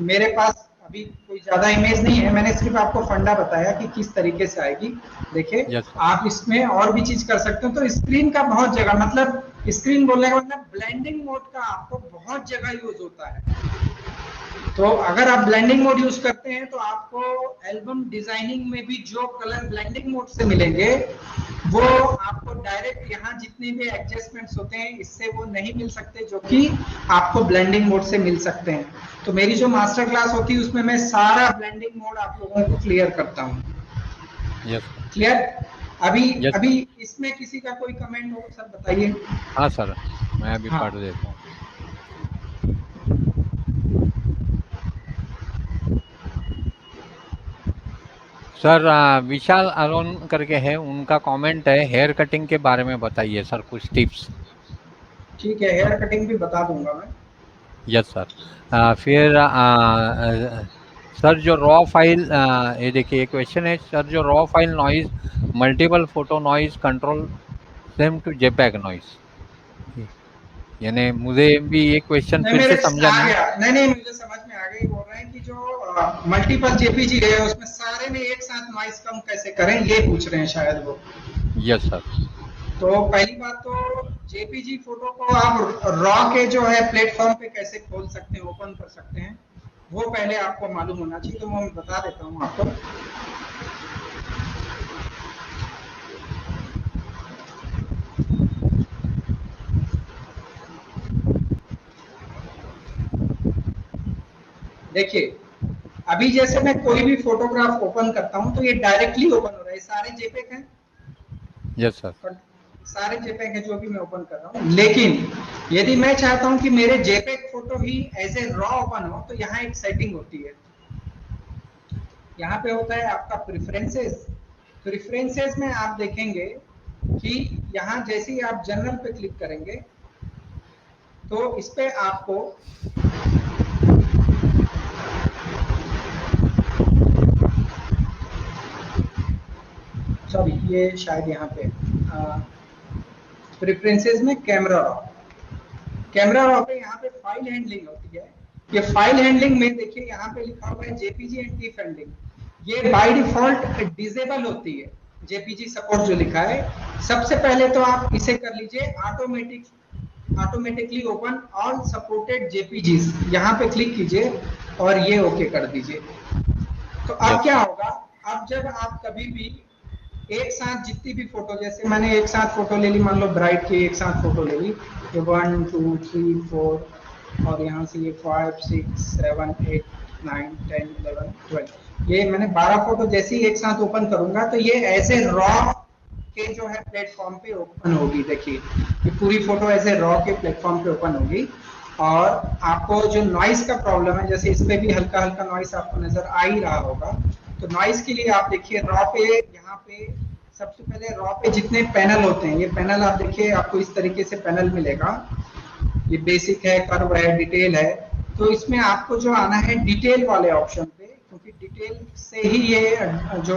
मेरे पास अभी कोई ज्यादा इमेज नहीं है, मैंने सिर्फ आपको फंडा बताया कि किस तरीके से आएगी। देखिए आप इसमें और भी चीज कर सकते हो। तो स्क्रीन का बहुत जगह, मतलब स्क्रीन बोलने का मतलब ब्लेंडिंग मोड का आपको बहुत जगह यूज होता है। तो अगर आप ब्लेंडिंग मोड यूज करते हैं तो आपको एल्बम डिजाइनिंग में भी जो कलर ब्लेंडिंग मोड से मिलेंगे वो आपको डायरेक्ट यहाँ जितने भी एडजस्टमेंट्स होते हैं इससे वो नहीं मिल सकते, जो कि आपको ब्लेंडिंग मोड से मिल सकते हैं। तो मेरी जो मास्टर क्लास होती है उसमें मैं सारा ब्लेंडिंग मोड आप लोगों को क्लियर करता हूँ। क्लियर? अभी इसमें किसी का कोई कमेंट हो सर बताइए।
हाँ सर, मैं अभी पढ़ देता हूँ। सर विशाल अरुण करके है, उनका कमेंट है, हेयर कटिंग के बारे में बताइए सर कुछ टिप्स।
ठीक है, हेयर कटिंग भी बता दूंगा मैं।
Yes sir. फिर सर जो रॉ फाइल, ये देखिए एक क्वेश्चन है सर, जो raw file noise multiple photo noise control same to JPEG noise. यानी मुझे भी ये क्वेश्चन
नहीं
फिर
मेरे
से समझा
आ
नहीं।
गया, नहीं मुझे समझ में आ गई। बोल रहे हैं कि जो मल्टीपल जेपीजी है उसमें सारे में एक साथ नॉइस कम कैसे करें, ये पूछ रहे हैं शायद वो।
Yes sir.
तो पहली बात तो जेपीजी फोटो को आप रॉ के जो है प्लेटफॉर्म पे कैसे खोल सकते हैं, ओपन कर सकते हैं, वो पहले आपको मालूम होना चाहिए। तो मैं बता देता हूँ आपको। देखिए अभी जैसे मैं कोई भी फोटोग्राफ ओपन करता हूं तो ये डायरेक्टली ओपन हो रहा है, सारे जेपेक हैं।
Yes sir.
सारे जेपेक है जो भी मैं ओपन कर रहा हूं। लेकिन यदि मैं चाहता हूं कि मेरे जेपेक फोटो ही एज ए रॉ ओपन हो, तो यहाँ एक सेटिंग होती है। यहाँ पे होता है आपका प्रेफरेंसेस। प्रेफरेंसेस में आप देखेंगे कि यहाँ जैसे ही आप जनरल पे क्लिक करेंगे तो इस पे आपको सॉरी ये शायद यहाँ पे प्रेफरेंसेस में कैमरा रॉ, कैमरा रॉ पे यहाँ पे फाइल हैंडलिंग होती है। ये फाइल हैंडलिंग में देखिए यहाँ पे लिखा हुआ है जेपीजी एंड टिफ हैंडलिंग, ये बाय डिफॉल्ट डिसेबल होती है। जेपीजी सपोर्ट जो लिखा है, सबसे पहले तो आप इसे कर लीजिए ऑटोमेटिकली ओपन ऑल सपोर्टेड जेपीजीज, यहाँ पे क्लिक कीजिए और ये ओके कर दीजिए। तो अब क्या होगा, अब जब आप कभी भी एक साथ जितनी भी फोटो, जैसे मैंने एक साथ फोटो ले ली, मान लो ब्राइड की एक साथ फोटो ले ली, ये 1 2 3 4 और यहाँ से ये 5 6 7 8 9 10 11 12, ये मैंने 12 फोटो जैसे ही एक साथ ओपन करूंगा तो ये ऐसे रॉ के जो है प्लेटफॉर्म पे ओपन होगी। देखिए ये पूरी फोटो ऐसे रॉ के प्लेटफॉर्म पे ओपन होगी। और आपको जो नॉइस का प्रॉब्लम है, जैसे इस पे भी हल्का हल्का नॉइस आपको नजर आ ही रहा होगा, तो नॉइस के लिए आप देखिए रॉ पे, यहाँ पे सबसे पहले रॉ पे जितने पैनल होते हैं, ये पैनल आप देखिए आपको इस तरीके से पैनल मिलेगा। ये बेसिक है, कर्व है, डिटेल है। तो इसमें आपको जो आना है डिटेल वाले ऑप्शन पे, क्योंकि डिटेल से ही ये जो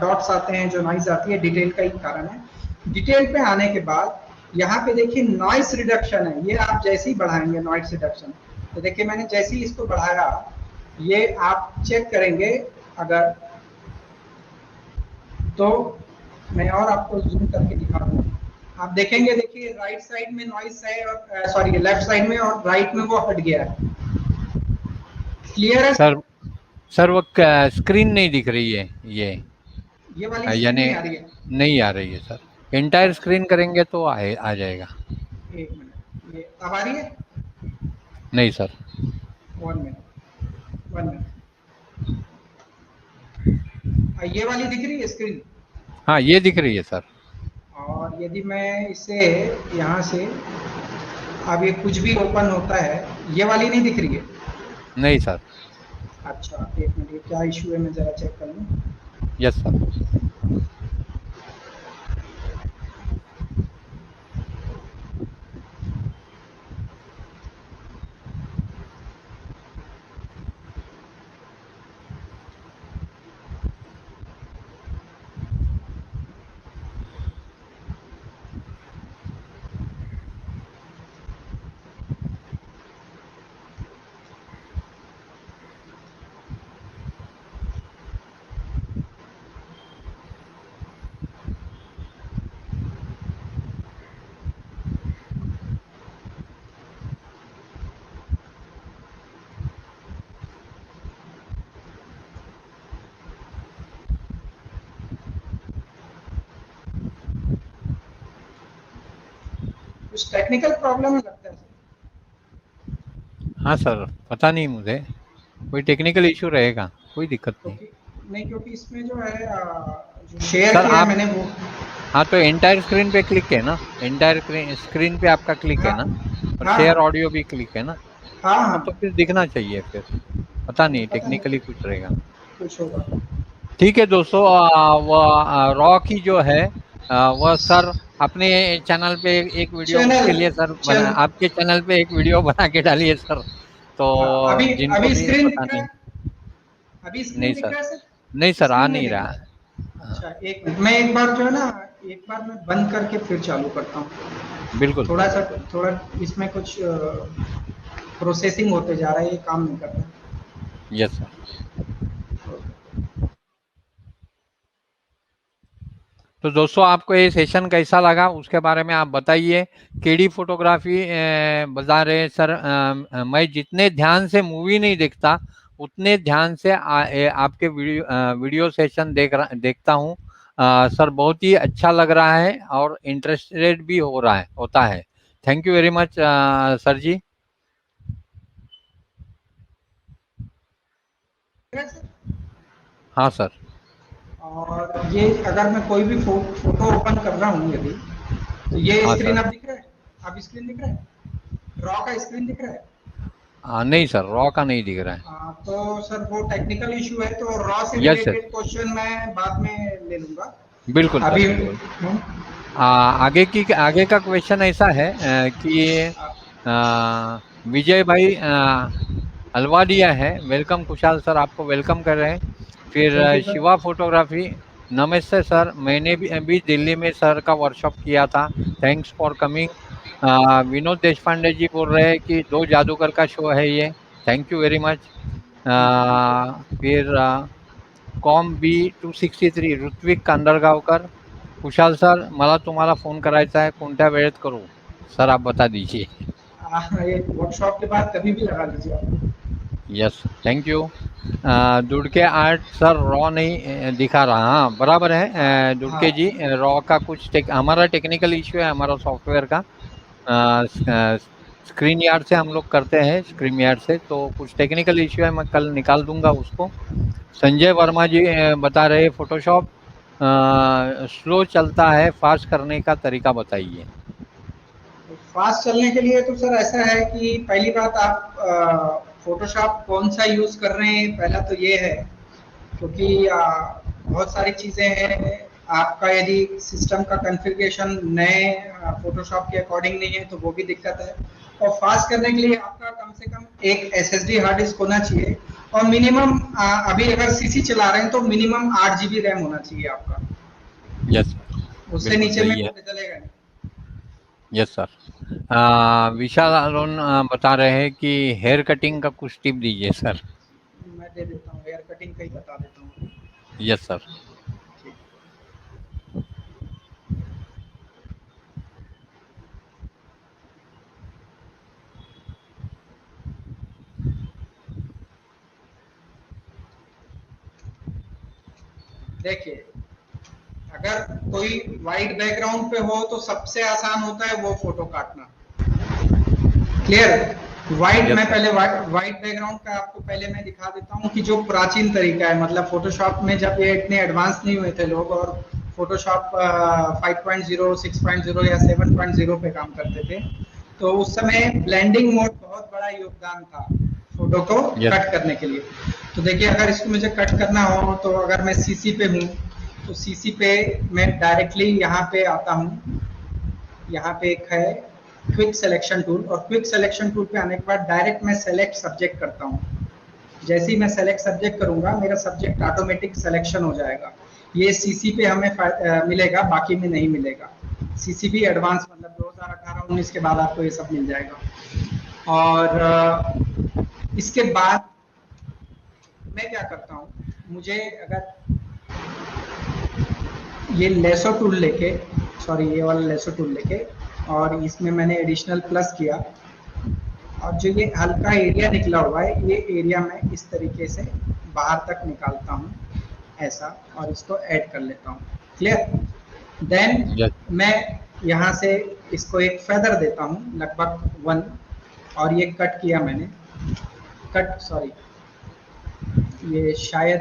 डॉट्स आते हैं, जो नॉइज आती है, डिटेल का ही कारण है। डिटेल पे आने के बाद यहाँ पे देखिए नॉइस रिडक्शन है, ये आप जैसे ही बढ़ाएंगे नॉइस रिडक्शन, तो देखिए मैंने जैसे ही इसको बढ़ाया, ये आप चेक करेंगे अगर, तो मैं और आपको जूम करके दिखा दूं, आप देखेंगे, देखिए राइट साइड में नॉइस है और सॉरी लेफ्ट साइड में, और राइट में वो हट गया है। क्लियर है
सर वो स्क्रीन नहीं दिख रही है,
ये वाली स्क्रीन
यानी
नहीं आ रही है।
नहीं आ रही है सर। एंटायर स्क्रीन करेंगे तो आ जाएगा।
एक मिनट, ये अब आ रही है?
नहीं सर।
1 मिनट ये वाली दिख रही है स्क्रीन?
हाँ ये दिख रही है सर।
और यदि मैं इसे यहाँ से, अब ये कुछ भी ओपन होता है, ये वाली नहीं दिख रही है?
नहीं सर।
अच्छा एक मिनट, ये क्या इशू है, मैं जरा चेक कर लूँ।
Yes sir.
कुछ टेक्निकल प्रॉब्लम है लगता है।
हाँ सर, पता नहीं मुझे, कोई टेक्निकल इशू रहेगा, कोई दिक्कत नहीं।
नहीं क्योंकि इसमें जो है जो शेयर
सर
किया
आप,
मैंने वो,
हाँ तो एंटायर स्क्रीन पे क्लिक है ना, एंटायर स्क्रीन पे आपका क्लिक है ना, और शेयर ऑडियो भी क्लिक है ना,
हाँ
तो फिर दिखना चाहिए। फिर पता नहीं
पता
टेक्निकली कुछ रहेगा,
कुछ होगा।
ठीक है दोस्तों। वो रॉ की जो है वह सर अपने चैनल पे एक वीडियो उसके लिए सर बना, आपके चैनल पे एक वीडियो बना के डालिए सर, तो
अभी
जिनको
अभी
भी
स्क्रीन
पता
दिख रहा
नहीं।
है? अभी स्क्रीन
नहीं
दिख
सर,
रहा है सर?
नहीं सर आ
स्क्रीन
नहीं
दिख
रहा।
अच्छा एक मिनट, मैं एक बार जो है ना एक बार मैं बंद करके फिर चालू करता हूँ।
बिल्कुल
थोड़ा इसमें कुछ प्रोसेसिंग होते जा रहा है, ये काम नहीं कर रहा।
Yes sir. तो दोस्तों आपको ये सेशन कैसा लगा उसके बारे में आप बताइए। केडी फोटोग्राफी बता रहे सर, मैं जितने ध्यान से मूवी नहीं देखता उतने ध्यान से आपके वीडियो सेशन देखता हूँ। सर बहुत ही अच्छा लग रहा है और इंटरेस्टेड भी होता है। Thank you very much sir ji. हाँ सर।
और ये अगर मैं कोई भी फोटो ओपन कर रहा हूँ यदि, तो ये
हाँ
स्क्रीन
सर।
अब दिख रहा है? अब स्क्रीन दिख रहा है? रॉ का स्क्रीन दिख रहा है?
नहीं सर, रॉ का नहीं दिख रहा है।
तो सर वो टेक्निकल इशू है, तो रॉ से
यस सर।
रिलेटेड क्वेश्चन मैं बाद में ले लूंगा।
बिल्कुल सर
अभी
बिल्कुल। आगे का क्वेश्चन ऐसा है कि विजय भाई अलवाडिया है। वेलकम कुशाल सर, आपको वेलकम कर रहे हैं। फिर
thank you sir.
Shiva photography, नमस्ते सर, मैंने भी अभी दिल्ली में सर का वर्कशॉप किया था, thanks for coming. Vinod Deshpande ji बोल रहे हैं कि 2 जादूगर का शो है ये, थैंक यू वेरी मच। फिर com B 263 Ritvik Kandalgaonkar, Kushal sir मला तुम्हाला फोन करायचा आहे, कोणत्या वेळेत करू? सर आप बता दीजिए।
ये वर्कशॉप के बाद कभी भी लगा लीजिए आप।
Yes thank you. Dudke art sir रॉ नहीं दिखा रहा। हाँ बराबर है
हाँ
दुड़के जी, रॉ का कुछ हमारा टेक्निकल इश्यू है, हमारा सॉफ्टवेयर का। स्क्रीन यार्ड से हम लोग करते हैं, स्क्रीन यार्ड से, तो कुछ टेक्निकल इश्यू है, मैं कल निकाल दूंगा उसको। संजय वर्मा जी बता रहे फोटोशॉप स्लो चलता है, फास्ट करने का तरीका बताइए।
फास्ट चलने के लिए तो सर ऐसा है कि पहली बात, आप फोटोशॉप कौन सा यूज कर रहे हैं, पहला तो ये है। क्योंकि बहुत सारी चीजें हैं। आपका यदि सिस्टम का कॉन्फ़िगरेशन नए फोटोशॉप के अकॉर्डिंग नहीं है तो वो भी दिक्कत है। और फास्ट करने के लिए आपका कम से कम एक एसएसडी हार्ड डिस्क होना चाहिए, और मिनिमम अभी अगर सीसी चला रहे हैं तो मिनिमम 8 GB रैम होना चाहिए आपका।
यस
उससे
बिल्कुल
नीचे में
सही है।
चलेगा नहीं।
Yes sir. विशाल अरुण बता रहे हैं कि हेयर कटिंग का कुछ टिप दीजिए सर।
मैं दे देता हूँ, हेयर कटिंग का ही बता देता हूँ।
Yes sir.
ठीक। देखिए, अगर कोई वाइट बैकग्राउंड पे हो तो सबसे आसान होता है वो फोटो काटना। क्लियर? वाइट,
यस
मैं
सर।
पहले वाइट बैकग्राउंड का आपको पहले मैं दिखा देता हूँ कि जो प्राचीन तरीका है, मतलब फोटोशॉप में जब ये इतने एडवांस नहीं हुए थे लोग, और फोटोशॉप 5.0, 6.0 या 7.0 पे काम करते थे, तो उस समय ब्लेंडिंग मोड बहुत बड़ा योगदान था फोटो को
यस
कट करने के लिए। तो देखिए, अगर इसको मुझे कट करना हो तो अगर मैं सीसी पे हूँ तो सीसी पे मैं डायरेक्टली यहाँ पे आता हूँ। यहाँ पे एक है क्विक सिलेक्शन टूल, और क्विक सिलेक्शन टूल पे आने के बाद डायरेक्ट मैं सेलेक्ट सब्जेक्ट करता हूँ। जैसे ही मैं सेलेक्ट सब्जेक्ट करूंगा मेरा सब्जेक्ट ऑटोमेटिक सिलेक्शन हो जाएगा। ये सीसी पे हमें मिलेगा, बाकी में नहीं मिलेगा। सीसी भी एडवांस, मतलब 2018-19 के बाद आपको ये सब मिल जाएगा। और इसके बाद मैं क्या करता हूँ, मुझे अगर ये लेसो टूल लेके, सॉरी ये वाला लेसो टूल लेके, और इसमें मैंने एडिशनल प्लस किया, और जो ये हल्का एरिया निकला हुआ है, ये एरिया मैं इस तरीके से बाहर तक निकालता हूँ ऐसा, और इसको ऐड कर लेता हूँ। क्लियर? देन
यस
मैं यहाँ से इसको एक फेदर देता हूँ लगभग 1, और ये कट किया मैंने, कट सॉरी, ये शायद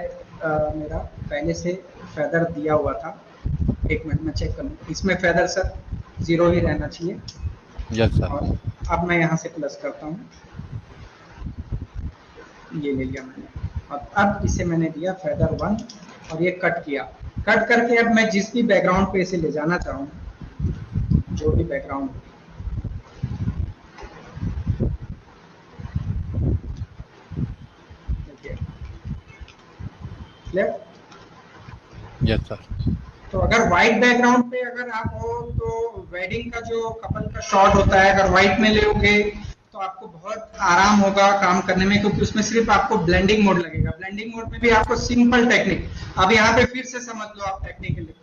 मेरा पहले से फेदर दिया हुआ था। एक मिनट में चेक करूँ, इसमें फेदर सर 0 ही रहना चाहिए।
Yes sir.
और अब मैं यहाँ से प्लस करता हूँ, ये ले लिया मैंने, और अब इसे मैंने दिया फेदर 1, और ये कट किया। कट करके अब मैं जिस भी बैकग्राउंड पे इसे ले जाना चाहूँ, जो भी बैकग्राउंड, देखिए, क्लियर?
Yes sir.
तो अगर व्हाइट बैकग्राउंड पे अगर आप हो तो वेडिंग का जो कपल का शॉट होता है अगर व्हाइट में लोगे तो आपको बहुत आराम होगा काम करने में, क्योंकि उसमें सिर्फ आपको ब्लेंडिंग मोड लगेगा। ब्लेंडिंग मोड में भी आपको सिंपल टेक्निक, अब यहाँ पे फिर से समझ लो आप टेक्निकली,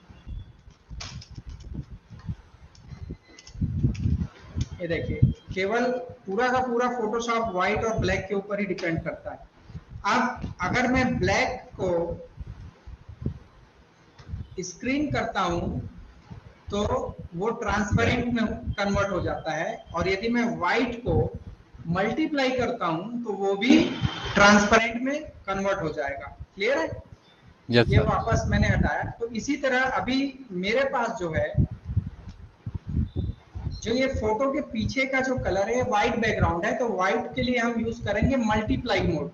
ये देखिए केवल पूरा का पूरा फोटोशॉप व्हाइट और ब्लैक के ऊपर ही डिपेंड करता है। अब अगर मैं ब्लैक को स्क्रीन करता हूं तो वो ट्रांसपेरेंट में कन्वर्ट हो जाता है, और यदि मैं व्हाइट को मल्टीप्लाई करता हूं तो वो भी ट्रांसपेरेंट में कन्वर्ट हो जाएगा। क्लियर है?
yes,
ये
sir.
वापस मैंने हटाया। तो इसी तरह अभी मेरे पास जो है, जो ये फोटो के पीछे का जो कलर है व्हाइट बैकग्राउंड है, तो व्हाइट के लिए हम यूज करेंगे मल्टीप्लाई मोड।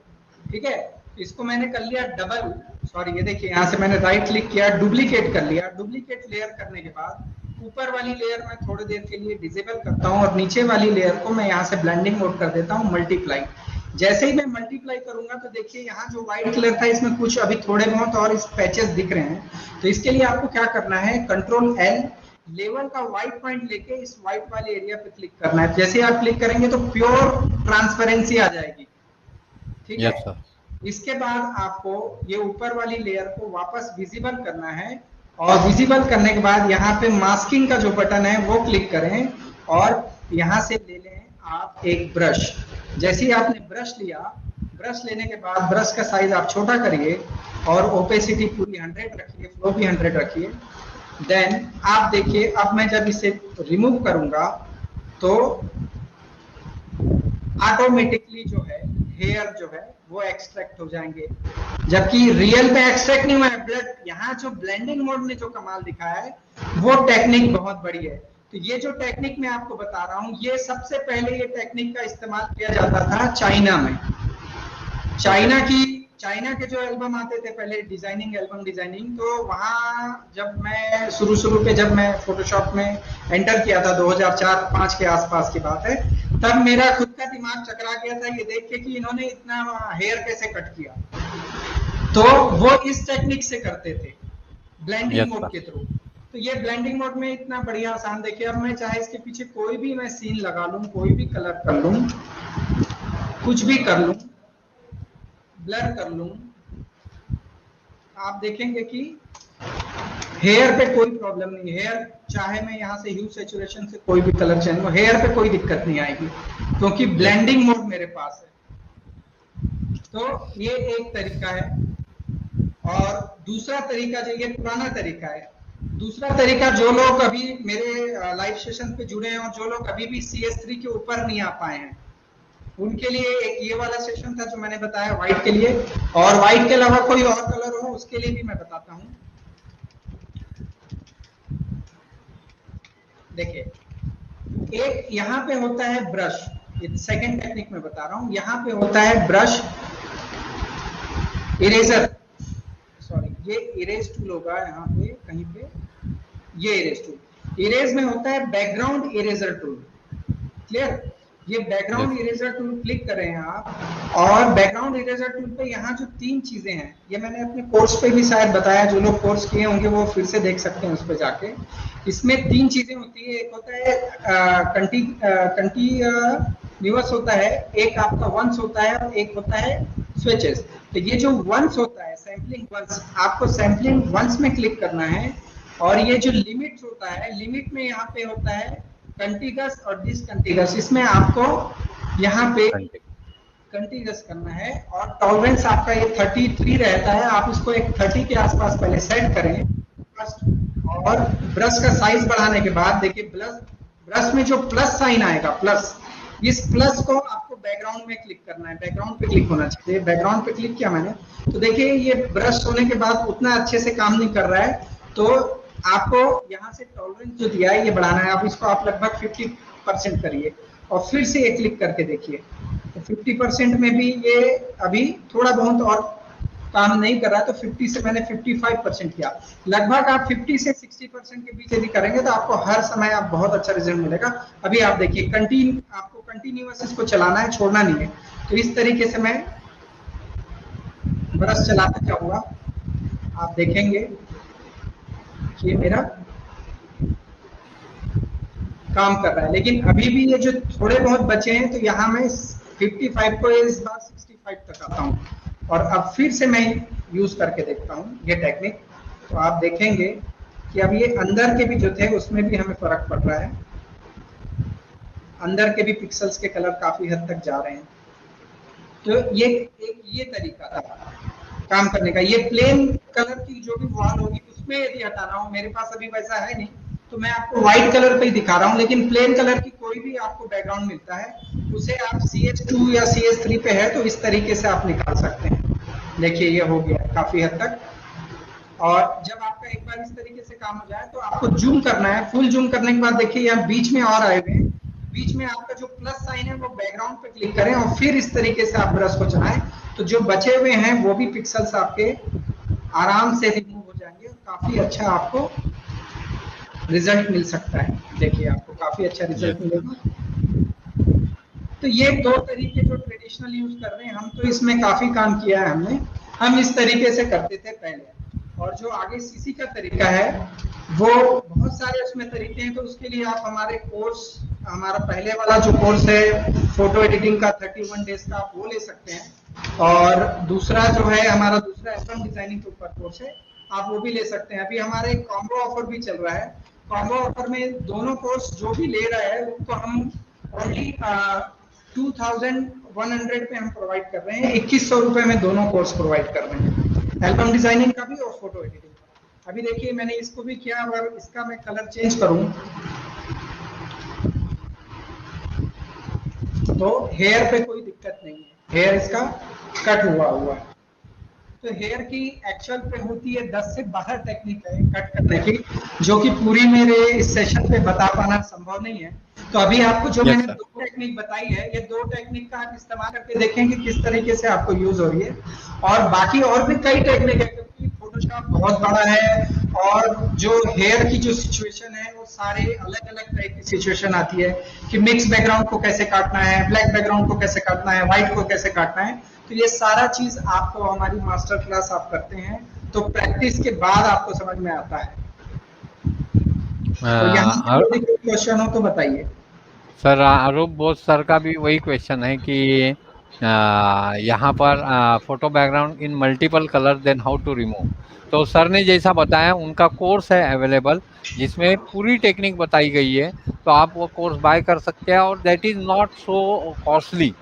ठीक है, इसको मैंने कर लिया डबल, सॉरी ये देखिए यहाँ से मैंने राइट क्लिक किया, डुप्लीकेट कर लिया। डुप्लीकेट लेयर करने के बाद ऊपर वाली लेयर मैं थोड़ी देर के लिए डिसेबल करता हूँ और नीचे वाली लेयर को मैं यहाँ से ब्लेंडिंग मोड कर देता हूँ मल्टीप्लाई। जैसे ही मैं मल्टीप्लाई करूंगा तो देखिए यहाँ जो व्हाइट कलर था इसमें कुछ अभी थोड़े बहुत और इस पैचेस दिख रहे हैं। तो इसके लिए आपको क्या करना है, कंट्रोल एल, लेवल का व्हाइट पॉइंट लेके इस व्हाइट वाले एरिया पे क्लिक करना है। जैसे आप क्लिक करेंगे तो प्योर ट्रांसपेरेंसी आ जाएगी। ठीक है,
yes, sir.
इसके बाद आपको ये ऊपर वाली लेयर को वापस विजिबल करना है, और विजिबल करने के बाद यहाँ पे मास्किंग का जो बटन है वो क्लिक करें, और यहाँ से ले लें आप एक ब्रश। जैसे ही आपने ब्रश लिया, ब्रश लेने के बाद ब्रश का साइज आप छोटा करिए और ओपेसिटी पूरी 100 रखिए, फ्लो भी 100 रखिए। देन आप देखिए अब मैं जब इसे रिमूव करूंगा तो ऑटोमेटिकली जो है हेयर जो है वो एक्सट्रैक्ट हो जाएंगे, जबकि रियल में एक्सट्रैक्ट नहीं हुआ है। ब्लड यहाँ जो ब्लेंडिंग मोड ने जो कमाल दिखाया है वो टेक्निक बहुत बड़ी है। तो ये जो टेक्निक मैं आपको बता रहा हूँ, ये सबसे पहले ये टेक्निक का इस्तेमाल किया जाता था चाइना में। चाइना के जो एल्बम आते थे पहले, डिजाइनिंग एल्बम डिजाइनिंग, तो वहाँ जब मैं शुरू पे जब मैं फोटोशॉप में एंटर किया था 2004-5 के आसपास की बात है, तब मेरा खुद का दिमाग चकरा गया था ये देख के कि इन्होंने इतना हेयर कैसे कट किया। तो वो इस टेक्निक से करते थे ब्लेंडिंग मोड के थ्रू। तो ये ब्लेंडिंग मोड में इतना बढ़िया आसान, देखिए अब मैं चाहे इसके पीछे कोई भी मैं सीन लगा लूं, कोई भी कलर कर लूं, कुछ भी कर लूं, ब्लर कर लूं, आप देखेंगे कि हेयर पे कोई प्रॉब्लम नहीं। हेयर चाहे मैं यहाँ से ह्यू सैचुरेशन से कोई भी कलर चेंज हो, हेयर पे कोई दिक्कत नहीं आएगी क्योंकि ब्लेंडिंग मोड मेरे पास है। तो ये एक तरीका है। और दूसरा तरीका, जो ये पुराना तरीका है, दूसरा तरीका जो लोग अभी मेरे लाइव सेशन पे जुड़े हैं और जो लोग अभी भी CS3 के ऊपर नहीं आ पाए हैं, उनके लिए एक ये वाला सेशन था जो मैंने बताया व्हाइट के लिए, और व्हाइट के अलावा कोई और कलर हो उसके लिए भी मैं बताता हूँ। देखिए एक यहाँ पे होता है ब्रश, सेकंड टेक्निक में बता रहा हूँ। यहाँ पे होता है ब्रश इरेजर, सॉरी ये इरेज टूल होगा यहाँ पे कहीं पे, ये इरेज टूल। इरेज में होता है बैकग्राउंड इरेजर टूल। क्लियर? ये बैकग्राउंड इरेजर टूल क्लिक करें आप, और बैकग्राउंड इरेजर टूल पे यहाँ जो 3 चीजें हैं, ये मैंने अपने कोर्स पे भी शायद बताया, जो लोग कोर्स किए होंगे वो फिर से देख सकते हैं उस पे जाके। इसमें 3 चीजें होती है, एक होता है कंटीन्यूअस होता है, एक आपका वंस होता है, और एक होता है स्विचेस। तो ये जो वंस होता है, सैम्पलिंग वंस, आपको सैम्पलिंग वंस में क्लिक करना है, और ये जो लिमिट होता है, लिमिट में यहाँ पे होता है कंटीगस और डिसकंटीगस, इसमें आपको यहाँ पे कंटीगस करना है, और टॉलरेंस आपका ये 33 रहता है। आप इसको एक 30 के आसपास पहले सेट करें फर्स्ट, और ब्रश का साइज बढ़ाने के बाद देखिए ब्रश में जो प्लस साइन आएगा, प्लस, इस प्लस को आपको बैकग्राउंड में क्लिक करना है, बैकग्राउंड पे क्लिक होना चाहिए। बैकग्राउंड पे क्लिक किया मैंने, तो देखिए ये ब्रश होने के बाद उतना अच्छे से काम नहीं कर रहा है, तो आपको यहाँ से टॉलरेंस जो दिया है ये बढ़ाना है। आप इसको आप लगभग 50% करिए, और फिर से ये क्लिक करके देखिए, तो 50% में भी ये अभी थोड़ा बहुत और काम नहीं कर रहा है, तो 50 से मैंने 55% किया। लगभग आप 50 से 60% के बीच यदि करेंगे तो आपको हर समय आप बहुत अच्छा रिजल्ट मिलेगा। अभी आप देखिए आपको कंटिन्यूअस इसको चलाना है, छोड़ना नहीं है। तो इस तरीके से मैं ब्रश चलाता जाऊंगा, आप देखेंगे ये मेरा काम कर रहा है। लेकिन अभी भी ये जो थोड़े बहुत बचे हैं, तो यहाँ मैं 55 को इस बार 65 तक आता हूँ, और अब फिर से मैं यूज करके देखता हूँ ये टेक्निक। तो आप देखेंगे कि अब ये अंदर के भी जो थे उसमें भी हमें फर्क पड़ रहा है, अंदर के भी पिक्सल्स के कलर काफी हद तक जा रहे हैं। तो ये तरीका था काम करने का। ये प्लेन कलर की जो भी वॉल होगी उसमें यदि हटा रहा हूँ, मेरे पास अभी वैसा है नहीं, तो मैं आपको व्हाइट कलर पे ही दिखा रहा हूँ। लेकिन प्लेन कलर की कोई भी आपको बैकग्राउंड मिलता है, उसे आप CH2 या CS3 पे है तो इस तरीके से आप निकाल सकते हैं। देखिए ये हो गया काफी हद तक। और जब आपका एक बार इस तरीके से काम हो जाए तो आपको जूम करना है। फुल जूम करने के बाद देखिए यहाँ बीच में और आए हुए हैं, बीच में आपका जो प्लस साइन है वो बैकग्राउंड पे क्लिक करें और फिर इस तरीके से आप ब्रश को चलाएं, तो जो बचे हुए हैं वो भी पिक्सल्स आपके आराम से रिमूव हो जाएंगे और काफी अच्छा आपको रिजल्ट मिल सकता है। देखिए आपको काफी अच्छा रिजल्ट मिलेगा। तो ये दो तरीके जो ट्रेडिशनल यूज कर रहे हैं हम, तो इसमें काफी काम किया है हमने। हम इस तरीके से करते थे पहले, और जो आगे सीसी का तरीका है वो बहुत सारे उसमें तरीके हैं। तो उसके लिए आप हमारे कोर्स, हमारा पहले वाला जो कोर्स है फोटो एडिटिंग का 31 डेज का, आप वो ले सकते हैं। और दूसरा जो है हमारा दूसरा एल्बम डिजाइनिंग के ऊपर कोर्स है, आप वो भी ले सकते हैं। अभी हमारे एक कॉम्बो ऑफर भी चल रहा है। कॉम्बो ऑफर में दोनों कोर्स जो भी ले रहा है उनको हम ओनली 2100 पे हम प्रोवाइड कर रहे हैं। 2100 रुपए में दोनों कोर्स प्रोवाइड कर रहे हैं, एल्बम डिजाइनिंग का भी और फोटो एडिटिंग का। अभी देखिए मैंने इसको भी किया, अगर इसका मैं कलर चेंज करूं तो हेयर पे कोई दिक्कत नहीं है, हेयर इसका कट हुआ है। तो हेयर की एक्चुअल पे होती है 10 से 12 टेक्निक है कट करने की, जो कि पूरी मेरे इस सेशन पे बता पाना संभव नहीं है। तो अभी आपको जो मैंने दो टेक्निक बताई है, ये दो टेक्निक का आप इस्तेमाल करके देखेंगे किस तरीके से आपको यूज हो रही है। और बाकी और भी कई टेक्निक है, क्योंकि फोटोशॉप बहुत बड़ा है और जो हेयर की जो सिचुएशन है वो सारे अलग अलग टाइप की सिचुएशन आती है कि मिक्स बैकग्राउंड को कैसे काटना है, ब्लैक बैकग्राउंड को कैसे काटना है, व्हाइट को कैसे काटना है। तो ये सारा चीज आपको हमारी मास्टर क्लास आप करते हैं तो प्रैक्टिस के बाद आपको समझ में आता है। तो यहाँ कोई क्वेश्चन हो तो बताइए
सर। आरूप बोस सर का भी वही क्वेश्चन है कि यहाँ पर photo background in multiple colour then how to remove. तो सर ने जैसा बताया उनका कोर्स है अवेलेबल जिसमें पूरी टेक्निक बताई गई है, तो आप वो कोर्स बाय कर सकते हैं और that is not so costly.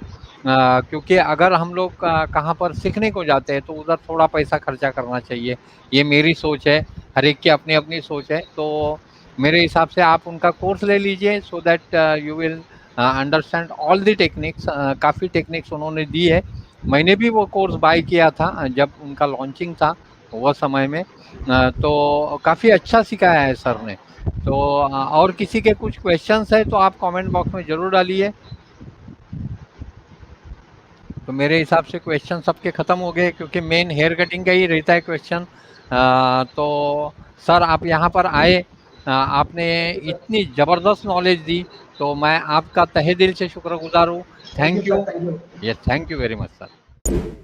क्योंकि अगर हम लोग कहाँ पर सीखने को जाते हैं तो उधर थोड़ा पैसा खर्चा करना चाहिए, ये मेरी सोच है। हर एक की अपनी अपनी सोच है, तो मेरे हिसाब से आप उनका कोर्स ले लीजिए so that you will understand all the techniques. काफ़ी टेक्निक्स उन्होंने दी है, मैंने भी वो कोर्स बाय किया था जब उनका लॉन्चिंग था वह समय में। तो काफ़ी अच्छा सिखाया है सर ने। तो और किसी के कुछ क्वेश्चंस है तो आप कमेंट बॉक्स में ज़रूर डालिए। तो मेरे हिसाब से क्वेश्चन सबके ख़त्म हो गए, क्योंकि मेन हेयर कटिंग का ही रहता है क्वेश्चन। तो सर आप यहाँ पर आए, आपने इतनी ज़बरदस्त नॉलेज दी, तो मैं आपका तहे दिल से शुक्रगुजार हूँ। Thank you. Yes, thank you very much sir.